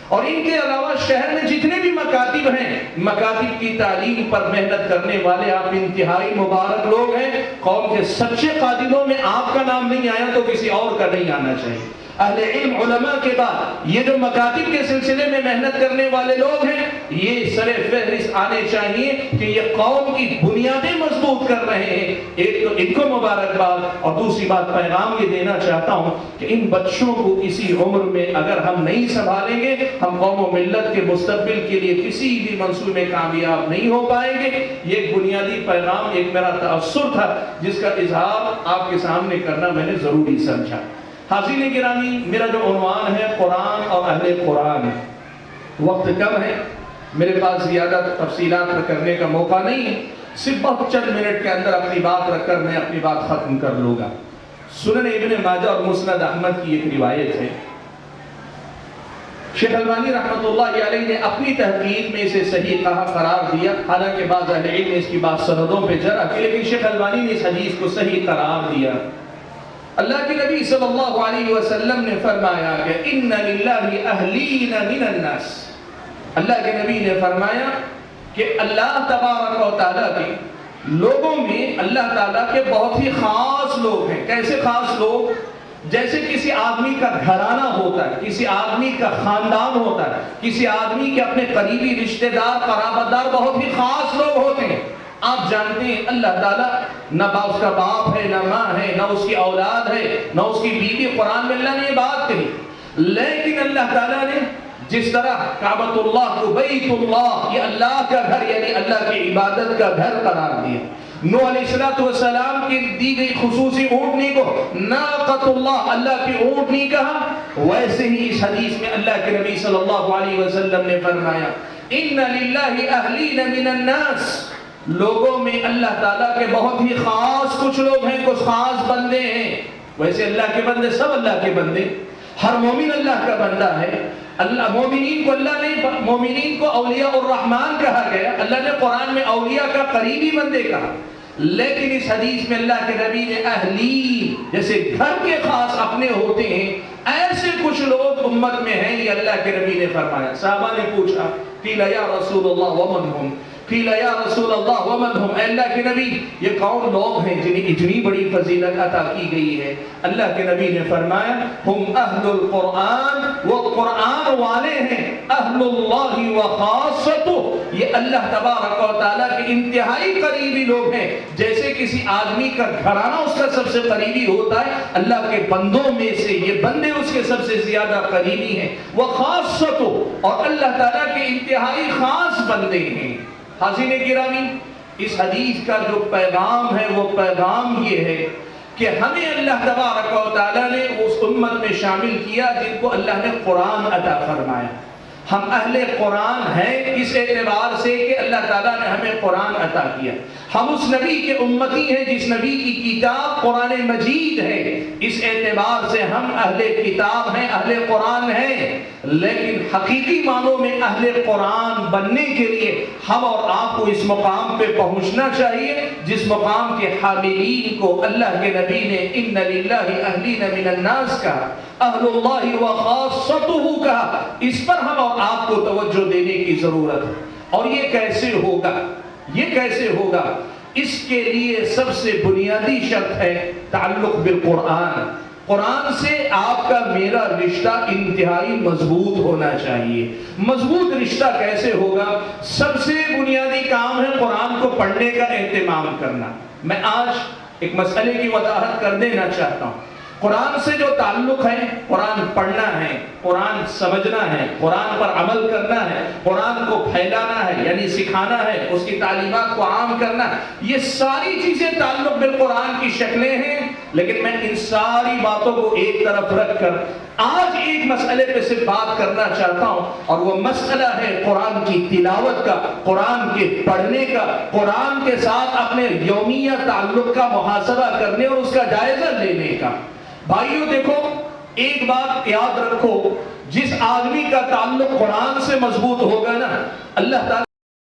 اور ان کے علاوہ شہر میں جتنے بھی مکاتب ہیں، مکاتب کی تعلیم پر محنت کرنے والے آپ انتہائی مبارک لوگ ہیں. قوم کے سچے قائدوں میں آپ کا نام نہیں آیا تو کسی اور کا نہیں آنا چاہیے. اہل علم علماء کے بعد یہ جو مکاتب کے سلسلے میں محنت کرنے والے لوگ ہیں، یہ سر فہرست آنے چاہیے کہ یہ قوم کی بنیادیں مضبوط کر رہے ہیں. ایک تو ان کو مبارکباد، اور دوسری بات پیغام یہ دینا چاہتا ہوں کہ ان بچوں کو اسی عمر میں اگر ہم نہیں سنبھالیں گے، ہم قوم و ملت کے مستقبل کے لیے کسی بھی منصوبے کامیاب نہیں ہو پائیں گے. یہ ایک بنیادی پیغام، ایک میرا تاثر تھا جس کا اظہار آپ کے سامنے کرنا میں نے ضروری سمجھا. حاضرین گرامی، میرا جو عنوان ہے قرآن اور اہل قرآن. وقت کم ہے، میرے پاس زیادہ تفصیلات کرنے کا موقع نہیں ہے، صرف بہت چند منٹ کے اندر اپنی بات رکھ کر میں اپنی بات ختم کر لوں گا. سنن ابن ماجہ اور مسند احمد کی ایک روایت ہے. شیخ البانی رحمۃ اللہ علیہ نے اپنی تحقیق میں اسے صحیح کہا قرار دیا، حالانکہ بعض اہل علم نے اس کی بات سندوں پہ جرح کی، لیکن شیخ البانی نے اس حدیث کو صحیح قرار دیا. اللہ کے نبی صلی اللہ علیہ وسلم نے فرمایا کہ ان للہ اہلین من الناس. اللہ کے نبی نے فرمایا کہ اللہ تبارک و تعالیٰ کے لوگوں میں اللہ تعالیٰ کے بہت ہی خاص لوگ ہیں. کیسے خاص لوگ؟ جیسے کسی آدمی کا گھرانہ ہوتا ہے، کسی آدمی کا خاندان ہوتا ہے، کسی آدمی کے اپنے قریبی رشتہ دار قرابت دار بہت ہی خاص لوگ ہوتے ہیں. آپ جانتے ہیں اللہ تعالیٰ نہ اس کا باپ ہے، نہ ماں ہے، نہ اس کی اولاد ہے، نہ اس کی بیوی. قرآن میں اللہ نے یہ بات کہی، لیکن اللہ تعالیٰ نے جس طرح کعبۃ اللہ کو بیت اللہ، یہ اللہ کا گھر یعنی اللہ کی عبادت کا گھر قرار دیا. نوح علیہ السلام کی دی گئی خصوصی اونٹنی کو ناقۃ اللہ، اللہ کی اونٹنی کہا. ویسے ہی اس حدیث میں اللہ کے نبی صلی اللہ علیہ وسلم نے فرمایا ان للہ اہلین من الناس، لوگوں میں اللہ تعالیٰ کے بہت ہی خاص کچھ لوگ ہیں، کچھ خاص بندے ہیں. ویسے اللہ کے بندے سب اللہ کے بندے، ہر مومن اللہ کا بندہ ہے. اللہ مومنین کو اللہ نے مومنین کو اولیاء الرحمن کہا گیا، اللہ نے قرآن میں اولیاء کا قریبی بندے کہا. لیکن اس حدیث میں اللہ کے نبی نے اہلی، جیسے گھر کے خاص اپنے ہوتے ہیں، ایسے کچھ لوگ امت میں ہیں، یہ اللہ کے نبی نے فرمایا. صحابہ نے پوچھا قیل یا رسول اللہ ومن ہم، قیل یا رسول اللہ ومن ہم، اے اللہ کے نبی یہ کون لوگ ہیں جنہیں اتنی بڑی فضیلت عطا کی گئی ہے؟ اللہ کے نبی نے فرمایا ہم اہل القرآن، وہ قرآن والے ہیں، اہل اللہ و خاصتہ، یہ اللہ تبارک و تعالیٰ کے انتہائی قریبی لوگ ہیں۔ جیسے کسی آدمی کا گھرانہ اس کا سب سے قریبی ہوتا ہے، اللہ کے بندوں میں سے یہ بندے اس کے سب سے زیادہ قریبی ہیں۔ وہ خاصتہ، اور اللہ تعالیٰ کے انتہائی خاص بندے ہیں۔ حاضرین گرامی، اس حدیث کا جو پیغام ہے وہ پیغام یہ ہے کہ ہمیں اللہ تبارک و تعالیٰ نے اس امت میں شامل کیا جن کو اللہ نے قرآن عطا فرمایا۔ ہم اہل قرآن ہیں اس اعتبار سے کہ اللہ تعالیٰ نے ہمیں قرآن عطا کیا۔ ہم اس نبی کے امتی ہیں جس نبی کی کتاب قرآن مجید ہے، اس اعتبار سے ہم اہل کتاب ہیں، اہل قرآن ہیں۔ لیکن حقیقی معنوں میں اہل قرآن بننے کے لیے ہم اور آپ کو اس مقام پہ پہنچنا چاہیے جس مقام کے حاملین کو اللہ کے نبی نے ان للہ اہلین من الناس کہا، اہل اللہ و خاصتہ کہا۔ اس پر ہم اور آپ کو توجہ دینے کی ضرورت ہے۔ اور یہ کیسے ہوگا؟ یہ کیسے ہوگا؟ اس کے لیے سب سے بنیادی شرط ہے تعلق بالقرآن۔ قرآن سے آپ کا میرا رشتہ انتہائی مضبوط ہونا چاہیے۔ مضبوط رشتہ کیسے ہوگا؟ سب سے بنیادی کام ہے قرآن کو پڑھنے کا اہتمام کرنا۔ میں آج ایک مسئلے کی وضاحت کر دینا چاہتا ہوں۔ قرآن سے جو تعلق ہے، قرآن پڑھنا ہے، قرآن سمجھنا ہے، قرآن پر عمل کرنا ہے، قرآن کو پھیلانا ہے یعنی سکھانا ہے، اس کی تعلیمات کو عام کرنا ہے، یہ ساری چیزیں تعلق بالقرآن کی شکلیں ہیں۔ لیکن میں ان ساری باتوں کو ایک طرف رکھ کر آج ایک مسئلے پہ سے بات کرنا چاہتا ہوں، اور وہ مسئلہ ہے قرآن کی تلاوت کا، قرآن کے پڑھنے کا، قرآن کے ساتھ اپنے یومیہ تعلق کا محاسبہ کرنے اور اس کا جائزہ لینے کا۔ بھائیو دیکھو، ایک بات یاد رکھو، جس آدمی کا تعلق قرآن سے مضبوط ہوگا نا، اللہ تعالیٰ